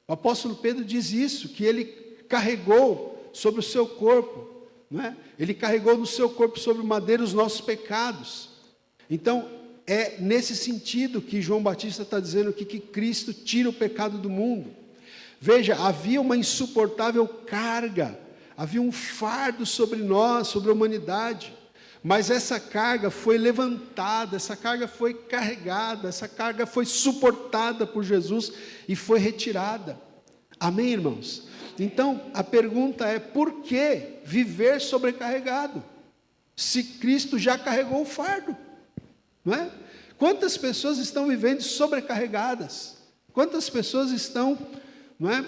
O apóstolo Pedro diz isso, que ele carregou sobre o seu corpo, não é? Ele carregou no seu corpo sobre o madeiro os nossos pecados. Então, é nesse sentido que João Batista está dizendo aqui que Cristo tira o pecado do mundo. Veja, havia uma insuportável carga, havia um fardo sobre nós, sobre a humanidade. Mas essa carga foi levantada, essa carga foi carregada, essa carga foi suportada por Jesus e foi retirada. Amém, irmãos? Então, a pergunta é: por que viver sobrecarregado? Se Cristo já carregou o fardo, não é? Quantas pessoas estão vivendo sobrecarregadas? Quantas pessoas estão, não é,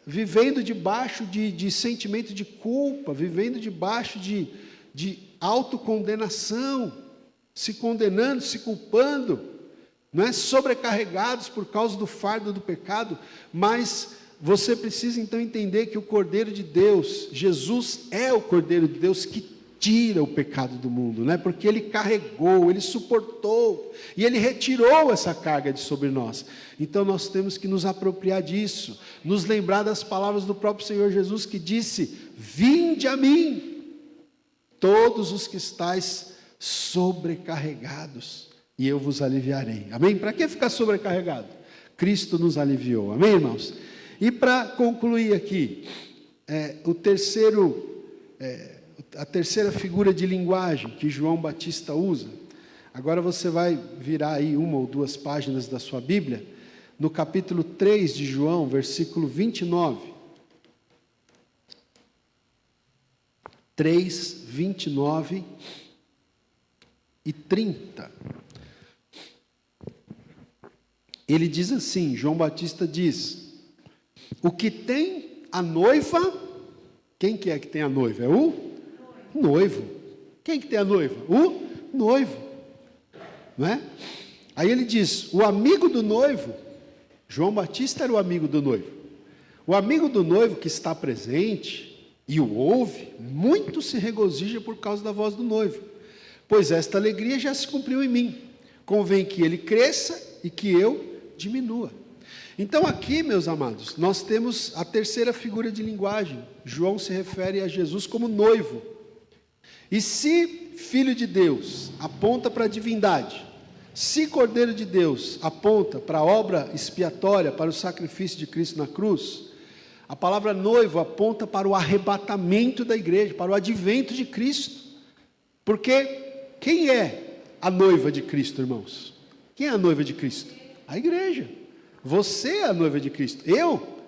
vivendo debaixo de sentimento de culpa, vivendo debaixo de autocondenação, se condenando, se culpando, não é? Sobrecarregados por causa do fardo do pecado. Mas você precisa então entender que o Cordeiro de Deus, Jesus é o Cordeiro de Deus que tira o pecado do mundo, né? Porque Ele carregou, Ele suportou, e Ele retirou essa carga de sobre nós. Então nós temos que nos apropriar disso, nos lembrar das palavras do próprio Senhor Jesus, que disse: vinde a mim, todos os que estáis sobrecarregados, e eu vos aliviarei. Amém? Para que ficar sobrecarregado? Cristo nos aliviou. Amém, irmãos? E para concluir aqui, a terceira figura de linguagem que João Batista usa. Agora você vai virar aí 1 ou 2 páginas da sua Bíblia, no capítulo 3 de João, versículo 29. 3, 29 e 30. Ele diz assim, João Batista diz: o que tem a noiva, quem que é que tem a noiva? É o noivo. Quem que tem a noiva? O noivo. Não é? Aí ele diz, o amigo do noivo, João Batista era o amigo do noivo. O amigo do noivo que está presente e o ouve, muito se regozija por causa da voz do noivo, pois esta alegria já se cumpriu em mim. Convém que ele cresça e que eu diminua. Então aqui, meus amados, nós temos a terceira figura de linguagem. João se refere a Jesus como noivo. E se Filho de Deus aponta para a divindade, se Cordeiro de Deus aponta para a obra expiatória, para o sacrifício de Cristo na cruz, a palavra noivo aponta para o arrebatamento da igreja, para o advento de Cristo. Porque quem é a noiva de Cristo, irmãos? Quem é a noiva de Cristo? A igreja. Você é a noiva de Cristo.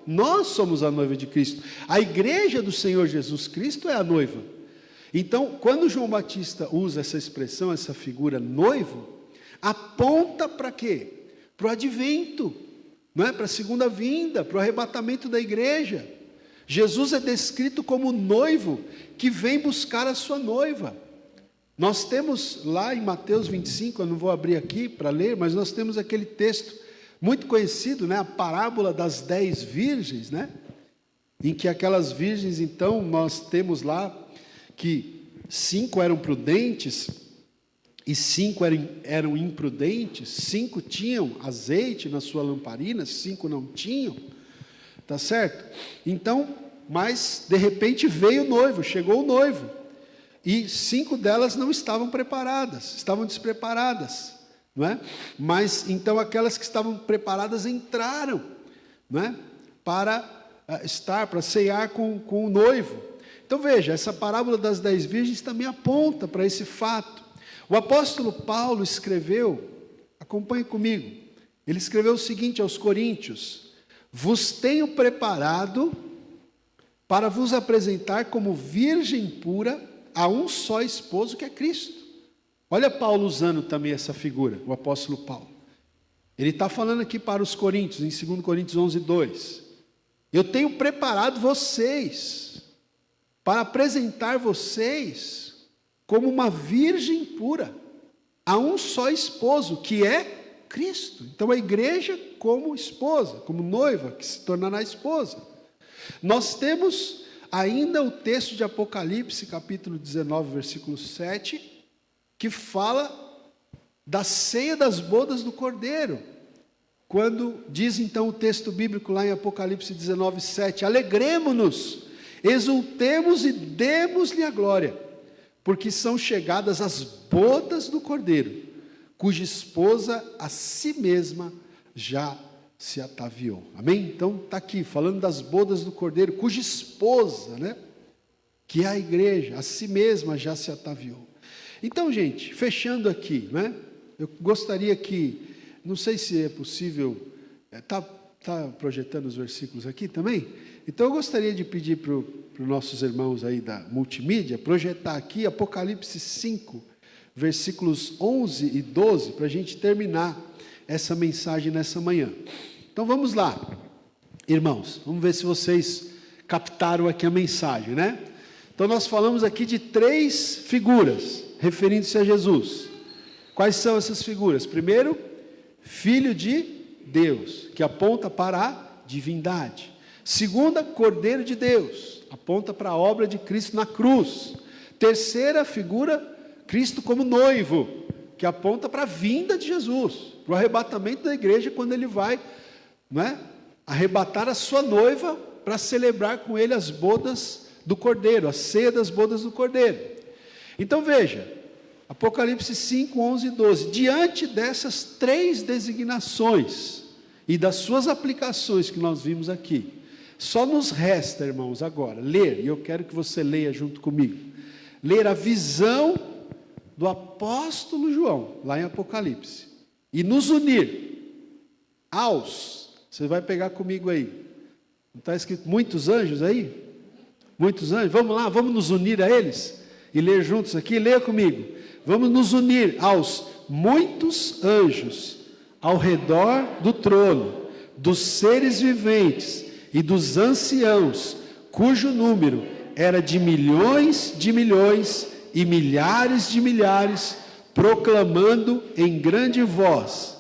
Nós somos a noiva de Cristo. A igreja do Senhor Jesus Cristo é a noiva. Então, quando João Batista usa essa expressão, essa figura noivo, aponta para quê? Para o advento, não é? Para a segunda vinda, para o arrebatamento da igreja. Jesus é descrito como noivo que vem buscar a sua noiva. Nós temos lá em Mateus 25, eu não vou abrir aqui para ler, mas nós temos aquele texto muito conhecido, né? A parábola das 10 virgens, né? Em que aquelas virgens, então, nós temos lá que 5 eram prudentes e 5 eram imprudentes, 5 tinham azeite na sua lamparina, 5 não tinham, tá certo? Então, mas de repente veio o noivo, chegou o noivo, e 5 delas não estavam preparadas, estavam despreparadas, não é? Mas então aquelas que estavam preparadas entraram, não é? Para ceiar com o noivo. Então veja, essa parábola das 10 virgens também aponta para esse fato. O apóstolo Paulo escreveu, acompanhe comigo, ele escreveu o seguinte aos Coríntios: vos tenho preparado para vos apresentar como virgem pura a um só esposo, que é Cristo. Olha Paulo usando também essa figura, o apóstolo Paulo. Ele está falando aqui para os Coríntios, em 2 Coríntios 11, 2. Eu tenho preparado vocês para apresentar vocês como uma virgem pura, a um só esposo, que é Cristo. Então a igreja como esposa, como noiva, que se tornará esposa. Nós temos ainda o texto de Apocalipse, capítulo 19, versículo 7, que fala da ceia das bodas do Cordeiro. Quando diz então o texto bíblico lá em Apocalipse 19, 7, alegremo-nos, exultemos e demos-lhe a glória, porque são chegadas as bodas do Cordeiro, cuja esposa a si mesma já se ataviou. Amém? Então está aqui, falando das bodas do Cordeiro, cuja esposa, né, que é a igreja, a si mesma já se ataviou. Então, gente, fechando aqui, né, eu gostaria que, não sei se é possível, está projetando os versículos aqui também? Então eu gostaria de pedir para os nossos irmãos aí da multimídia, projetar aqui Apocalipse 5, versículos 11 e 12, para a gente terminar essa mensagem nessa manhã. Então vamos lá, irmãos, vamos ver se vocês captaram aqui a mensagem, né? Então nós falamos aqui de 3 figuras, referindo-se a Jesus. Quais são essas figuras? Primeiro, Filho de Deus, que aponta para a divindade. Segunda, Cordeiro de Deus, aponta para a obra de Cristo na cruz. Terceira figura, Cristo como noivo, que aponta para a vinda de Jesus, para o arrebatamento da igreja, quando ele vai, não é, arrebatar a sua noiva para celebrar com ele as bodas do Cordeiro, a ceia das bodas do Cordeiro. Então veja, Apocalipse 5, 11 e 12, diante dessas três designações e das suas aplicações que nós vimos aqui, só nos resta, irmãos, agora, ler, e eu quero que você leia junto comigo, ler a visão do apóstolo João, lá em Apocalipse, e nos unir aos, você vai pegar comigo aí, não está escrito muitos anjos aí? Muitos anjos, vamos lá, vamos nos unir a eles, e ler juntos aqui, leia comigo, vamos nos unir aos muitos anjos, ao redor do trono, dos seres viventes, e dos anciãos, cujo número era de milhões e milhares de milhares, proclamando em grande voz: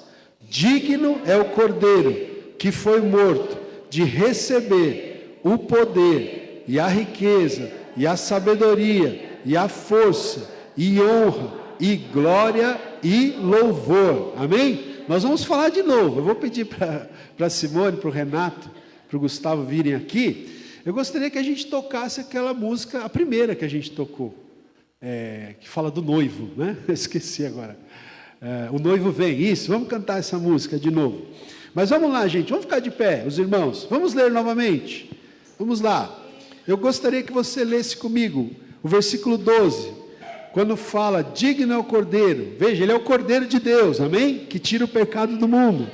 digno é o Cordeiro que foi morto de receber o poder e a riqueza e a sabedoria e a força e honra e glória e louvor. Amém? Nós vamos falar de novo. Eu vou pedir para Simone, para o Renato, para o Gustavo virem aqui. Eu gostaria que a gente tocasse aquela música, a primeira que a gente tocou, que fala do noivo, né? Esqueci agora. O noivo vem, isso, vamos cantar essa música de novo. Mas vamos lá, gente, vamos ficar de pé, os irmãos, vamos ler novamente. Vamos lá. Eu gostaria que você lesse comigo o versículo 12, quando fala, digno é o Cordeiro. Veja, ele é o Cordeiro de Deus, amém? Que tira o pecado do mundo.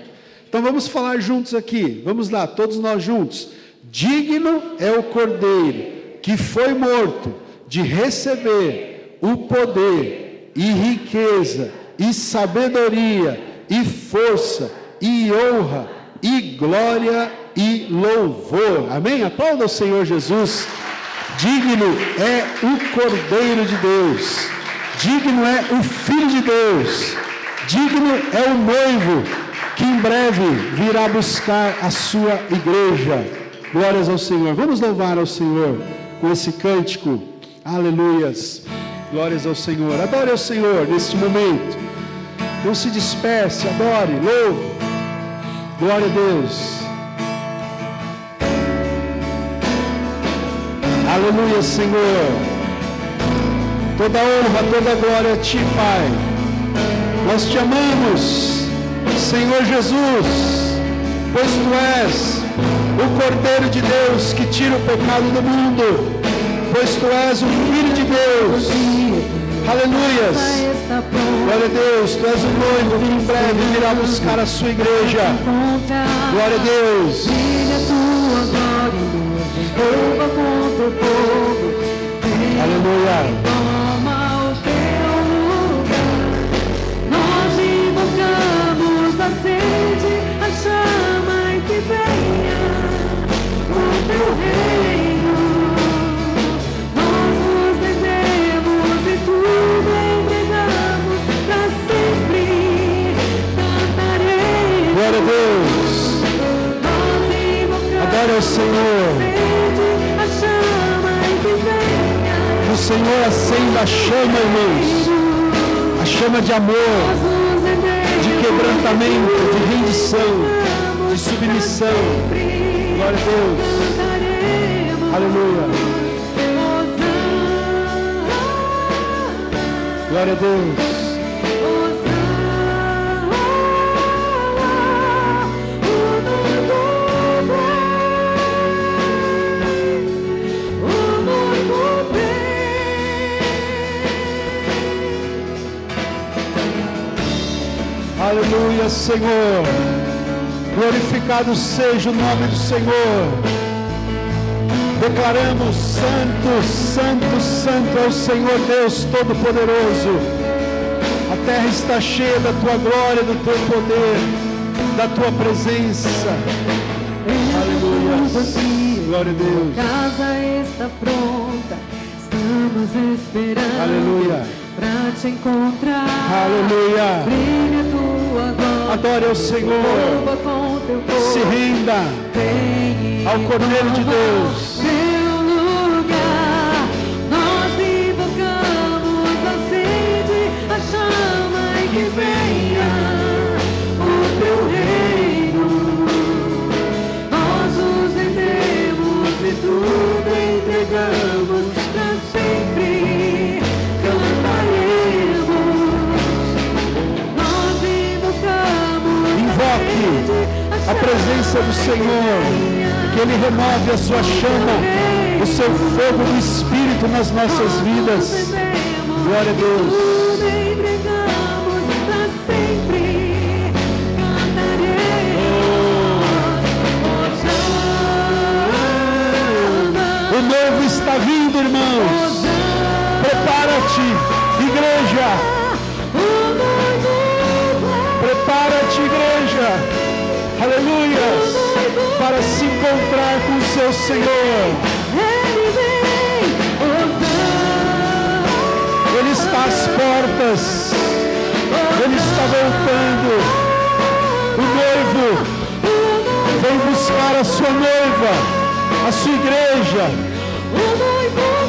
Então vamos falar juntos aqui, vamos lá, todos nós juntos. Digno é o Cordeiro que foi morto de receber o poder e riqueza e sabedoria e força e honra e glória e louvor. Amém? Aplauda o Senhor Jesus. Digno é o Cordeiro de Deus, digno é o Filho de Deus, digno é o noivo que em breve virá buscar a sua igreja. Glórias ao Senhor. Vamos louvar ao Senhor com esse cântico. Aleluias. Glórias ao Senhor. Adore ao Senhor neste momento. Não se disperse, adore, louve. Glória a Deus. Aleluia, Senhor. Toda honra, toda glória a Ti, Pai. Nós Te amamos, Senhor Jesus, pois Tu és o Cordeiro de Deus que tira o pecado do mundo, pois Tu és o Filho de Deus. Aleluias. Glória a Deus, Tu és o noivo que em breve virá buscar a sua igreja. Glória a Deus. Aleluia. Toma o teu lugar. Nós invocamos a sede, a chama e que venha o teu reino. Nós nos rendemos e tudo entregamos para sempre. Cantaremos. Glória a Deus. Adore ao Senhor. O Senhor acenda a chama, irmãos, a chama de amor, de quebrantamento, de rendição, de submissão. Glória a Deus. Aleluia. Glória a Deus. Aleluia, Senhor. Glorificado seja o nome do Senhor. Declaramos: Santo, Santo, Santo é o Senhor Deus Todo-Poderoso. A terra está cheia da Tua glória, do Teu poder, da Tua presença. Aleluia. Glória a Deus. A casa está pronta, estamos esperando. Aleluia. Para te encontrar. Aleluia. Brilha tua glória. Adore ao Senhor. Com teu povo. Se renda ao Cordeiro de Deus. Teu lugar. Nós invocamos presença do Senhor, que Ele renove a sua chama, o seu fogo do Espírito nas nossas vidas. Glória a Deus. Entregamos para sempre, cantaremos. O noivo está vindo, irmãos. Prepara-te, igreja. Prepara-te, igreja. Aleluias. Para se encontrar com o seu Senhor. Ele está às portas. Ele está voltando. O noivo vem buscar a sua noiva, a sua igreja,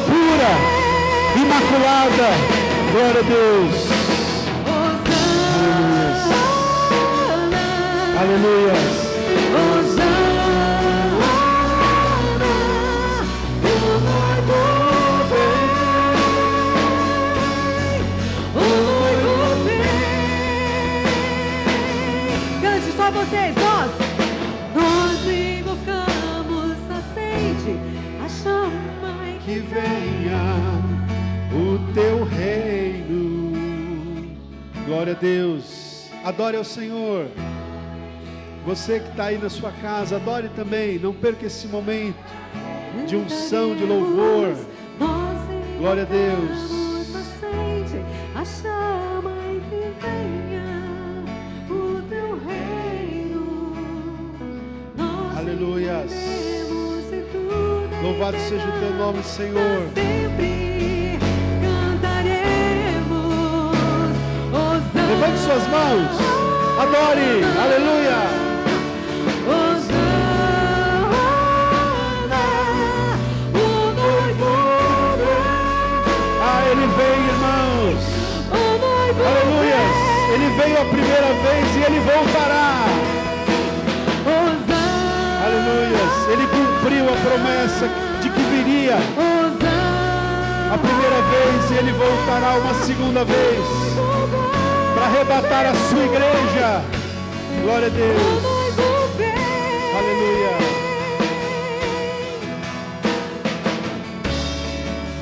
pura, imaculada. Glória a Deus. Aleluia. Cante só vocês, nós invocamos, acende a chama Que venha o teu reino. Glória a Deus. Adore ao Senhor. Você que está aí na sua casa, adore também. Não perca esse momento de unção, de louvor. Glória a Deus. Acende a chama e que venha o teu reino. Aleluias. Louvado seja o teu nome, Senhor. Sempre cantaremos. Levante suas mãos. Adore. Aleluia. Ele vem, irmãos. Aleluia. Ele veio a primeira vez e ele voltará. Aleluia. Ele cumpriu a promessa de que viria a primeira vez e ele voltará uma segunda vez para arrebatar a sua igreja. Glória a Deus. Aleluia.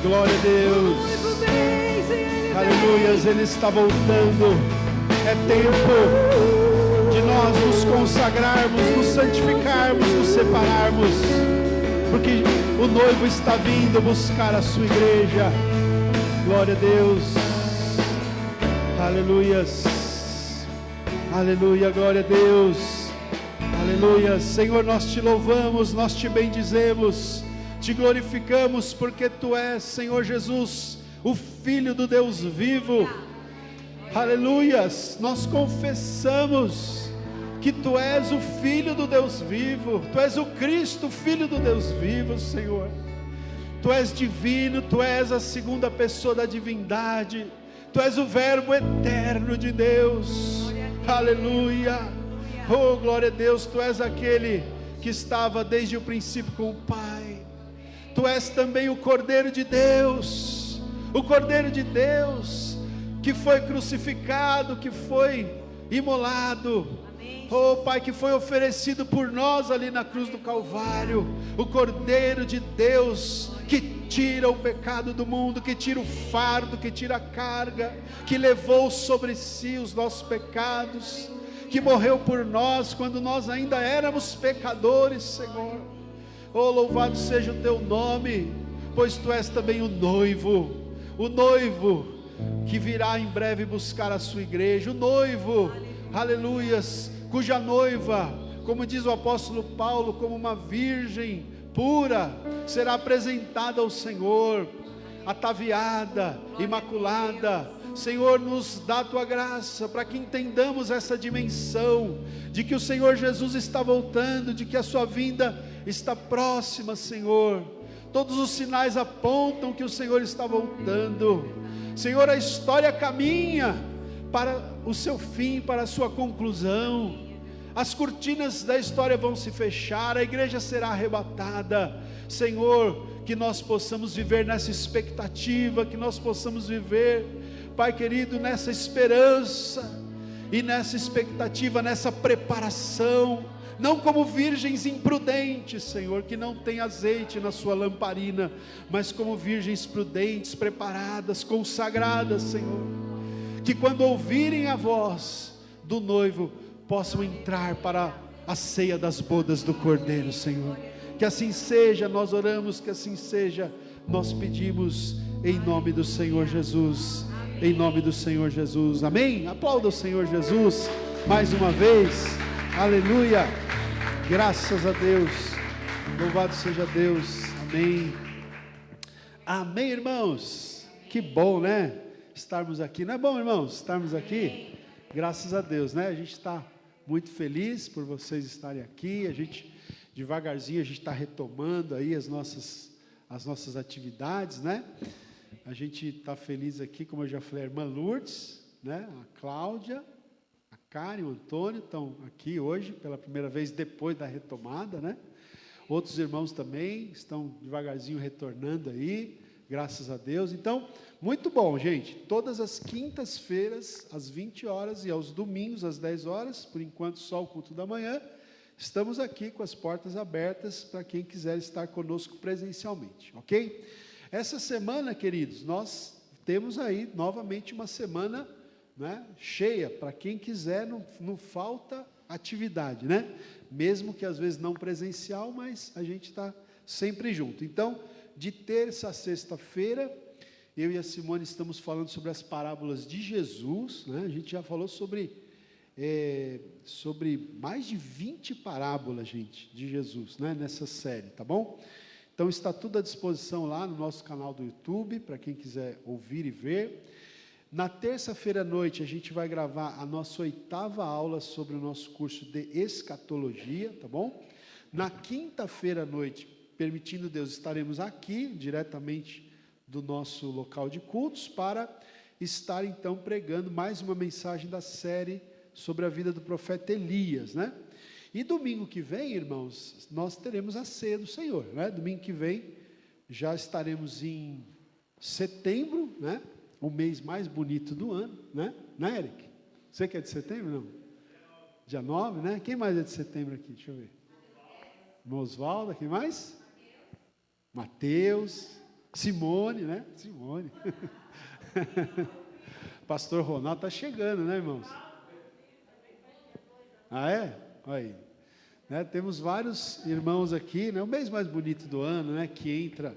Glória a Deus. Aleluia, Ele está voltando. É tempo de nós nos consagrarmos, nos santificarmos, nos separarmos, porque o noivo está vindo buscar a sua igreja. Glória a Deus. Aleluia. Aleluia, glória a Deus. Aleluia. Senhor, nós te louvamos, nós te bendizemos, te glorificamos, porque Tu és, Senhor Jesus, o Filho do Deus vivo. Aleluias, nós confessamos que Tu és o Filho do Deus vivo, Tu és o Cristo, Filho do Deus vivo, Senhor. Tu és divino, Tu és a segunda pessoa da divindade, Tu és o Verbo eterno de Deus. Aleluia. Oh, glória a Deus, Tu és aquele que estava desde o princípio com o Pai. Tu és também o Cordeiro de Deus, o Cordeiro de Deus, que foi crucificado, que foi imolado. Oh Pai, que foi oferecido por nós ali na cruz do Calvário. O Cordeiro de Deus, que tira o pecado do mundo, que tira o fardo, que tira a carga, que levou sobre si os nossos pecados, que morreu por nós quando nós ainda éramos pecadores, Senhor. Oh, louvado seja o Teu nome, pois Tu és também o noivo que virá em breve buscar a sua igreja, o noivo, aleluias, cuja noiva, como diz o apóstolo Paulo, como uma virgem pura, será apresentada ao Senhor, ataviada, imaculada. Senhor, nos dá a Tua graça, para que entendamos essa dimensão, de que o Senhor Jesus está voltando, de que a Sua vinda está próxima, Senhor. Todos os sinais apontam que o Senhor está voltando. Senhor, a história caminha para o seu fim, para a sua conclusão. As cortinas da história vão se fechar, a igreja será arrebatada. Senhor, que nós possamos viver nessa expectativa, que nós possamos viver, Pai querido, nessa esperança e nessa expectativa, nessa preparação, não como virgens imprudentes, Senhor, que não tem azeite na sua lamparina, mas como virgens prudentes, preparadas, consagradas, Senhor, que quando ouvirem a voz do noivo, possam entrar para a ceia das bodas do Cordeiro, Senhor. Que assim seja, nós oramos, que assim seja, nós pedimos em nome do Senhor Jesus, em nome do Senhor Jesus, amém? Aplauda o Senhor Jesus, mais uma vez, aleluia, graças a Deus, louvado seja Deus, amém, amém, irmãos, que bom, né, estarmos aqui, não é bom, irmãos, estarmos aqui, graças a Deus, né, a gente está muito feliz por vocês estarem aqui, a gente, devagarzinho, a gente está retomando aí as nossas atividades, né, a gente está feliz aqui, como eu já falei, a irmã Lourdes, né, a Cláudia, a Karen, o Antônio estão aqui hoje, pela primeira vez depois da retomada, né? Outros irmãos também estão devagarzinho retornando aí, graças a Deus. Então, muito bom, gente. Todas as quintas-feiras, às 20 horas, e aos domingos, às 10 horas, por enquanto só o culto da manhã, estamos aqui com as portas abertas para quem quiser estar conosco presencialmente, ok? Essa semana, queridos, nós temos aí novamente uma semana, né, cheia, para quem quiser, não falta atividade, né? Mesmo que às vezes não presencial, mas a gente está sempre junto. Então, de terça a sexta-feira, eu e a Simone estamos falando sobre as parábolas de Jesus, né? A gente já falou sobre mais de 20 parábolas, gente, de Jesus, né, nessa série, tá bom? Então está tudo à disposição lá no nosso canal do YouTube, para quem quiser ouvir e ver. Na terça-feira à noite a gente vai gravar a nossa 8ª aula sobre o nosso curso de escatologia, tá bom? Na quinta-feira à noite, permitindo Deus, estaremos aqui, diretamente do nosso local de cultos, para estar então pregando mais uma mensagem da série sobre a vida do profeta Elias, né? E domingo que vem, irmãos, nós teremos a ceia do Senhor, né? Domingo que vem já estaremos em setembro, né? O mês mais bonito do ano, né? Né, Eric? Você que é de setembro, não? Dia 9, né? Quem mais é de setembro aqui? Deixa eu ver. Oswaldo, quem mais? Mateus, Simone, né? Simone. Pastor Ronaldo está chegando, né, irmãos? Ah, é? Olha aí. Né? Temos vários irmãos aqui, né? O mês mais bonito do ano, né? Que entra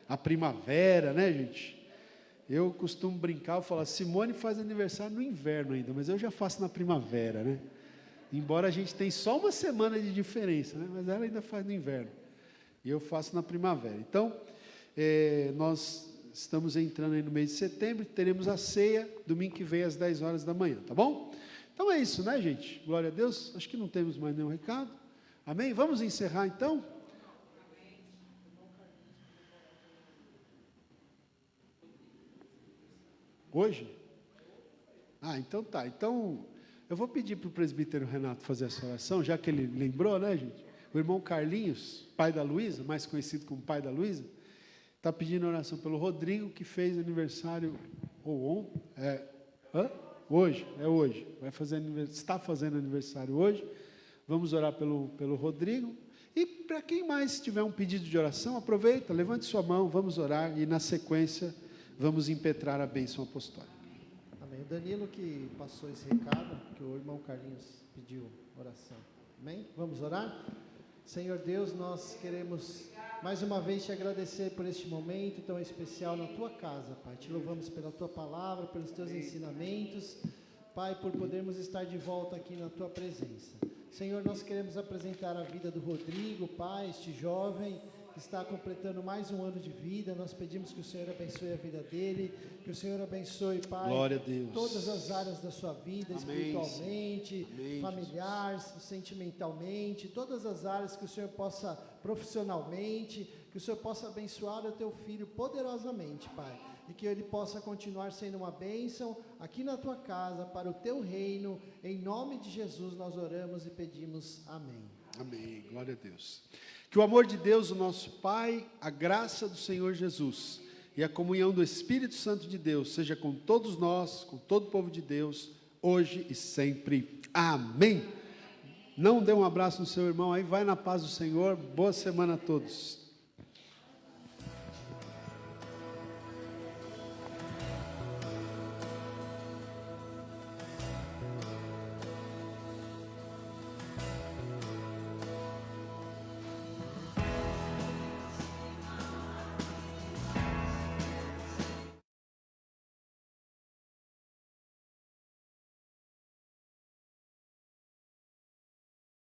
a primavera, né, gente? Eu costumo brincar, eu falo, Simone faz aniversário no inverno ainda, mas eu já faço na primavera, né? Embora a gente tenha só uma semana de diferença, né? Mas ela ainda faz no inverno. E eu faço na primavera. Então, nós estamos entrando aí no mês de setembro, teremos a ceia, domingo que vem às 10 horas da manhã, tá bom? Então é isso, né, gente? Glória a Deus. Acho que não temos mais nenhum recado. Amém? Vamos encerrar então? Hoje? Ah, então tá. Então, eu vou pedir para o presbítero Renato fazer essa oração, já que ele lembrou, né, gente? O irmão Carlinhos, pai da Luísa, mais conhecido como pai da Luísa, está pedindo oração pelo Rodrigo, que fez aniversário hoje, está fazendo aniversário hoje. Vamos orar pelo Rodrigo. E para quem mais tiver um pedido de oração, aproveita, levante sua mão, vamos orar e na sequência vamos impetrar a bênção apostólica. Amém. O Danilo que passou esse recado, que o irmão Carlinhos pediu oração. Amém? Vamos orar? Senhor Deus, nós queremos mais uma vez te agradecer por este momento tão especial na tua casa, Pai. Te louvamos pela tua palavra, pelos teus ensinamentos, Pai, por podermos estar de volta aqui na tua presença. Senhor, nós queremos apresentar a vida do Rodrigo, Pai, este jovem que está completando mais um ano de vida. Nós pedimos que o Senhor abençoe a vida dele, que o Senhor abençoe, Pai, glória a Deus, todas as áreas da sua vida, amém, espiritualmente, amém, familiar, sentimentalmente, todas as áreas, que o Senhor possa profissionalmente, que o Senhor possa abençoar o teu filho poderosamente, Pai, e que ele possa continuar sendo uma bênção aqui na tua casa, para o teu reino. Em nome de Jesus nós oramos e pedimos amém. Amém, glória a Deus. Que o amor de Deus, o nosso Pai, a graça do Senhor Jesus e a comunhão do Espírito Santo de Deus seja com todos nós, com todo o povo de Deus, hoje e sempre. Amém. Não dê um abraço no seu irmão aí, vai na paz do Senhor. Boa semana a todos.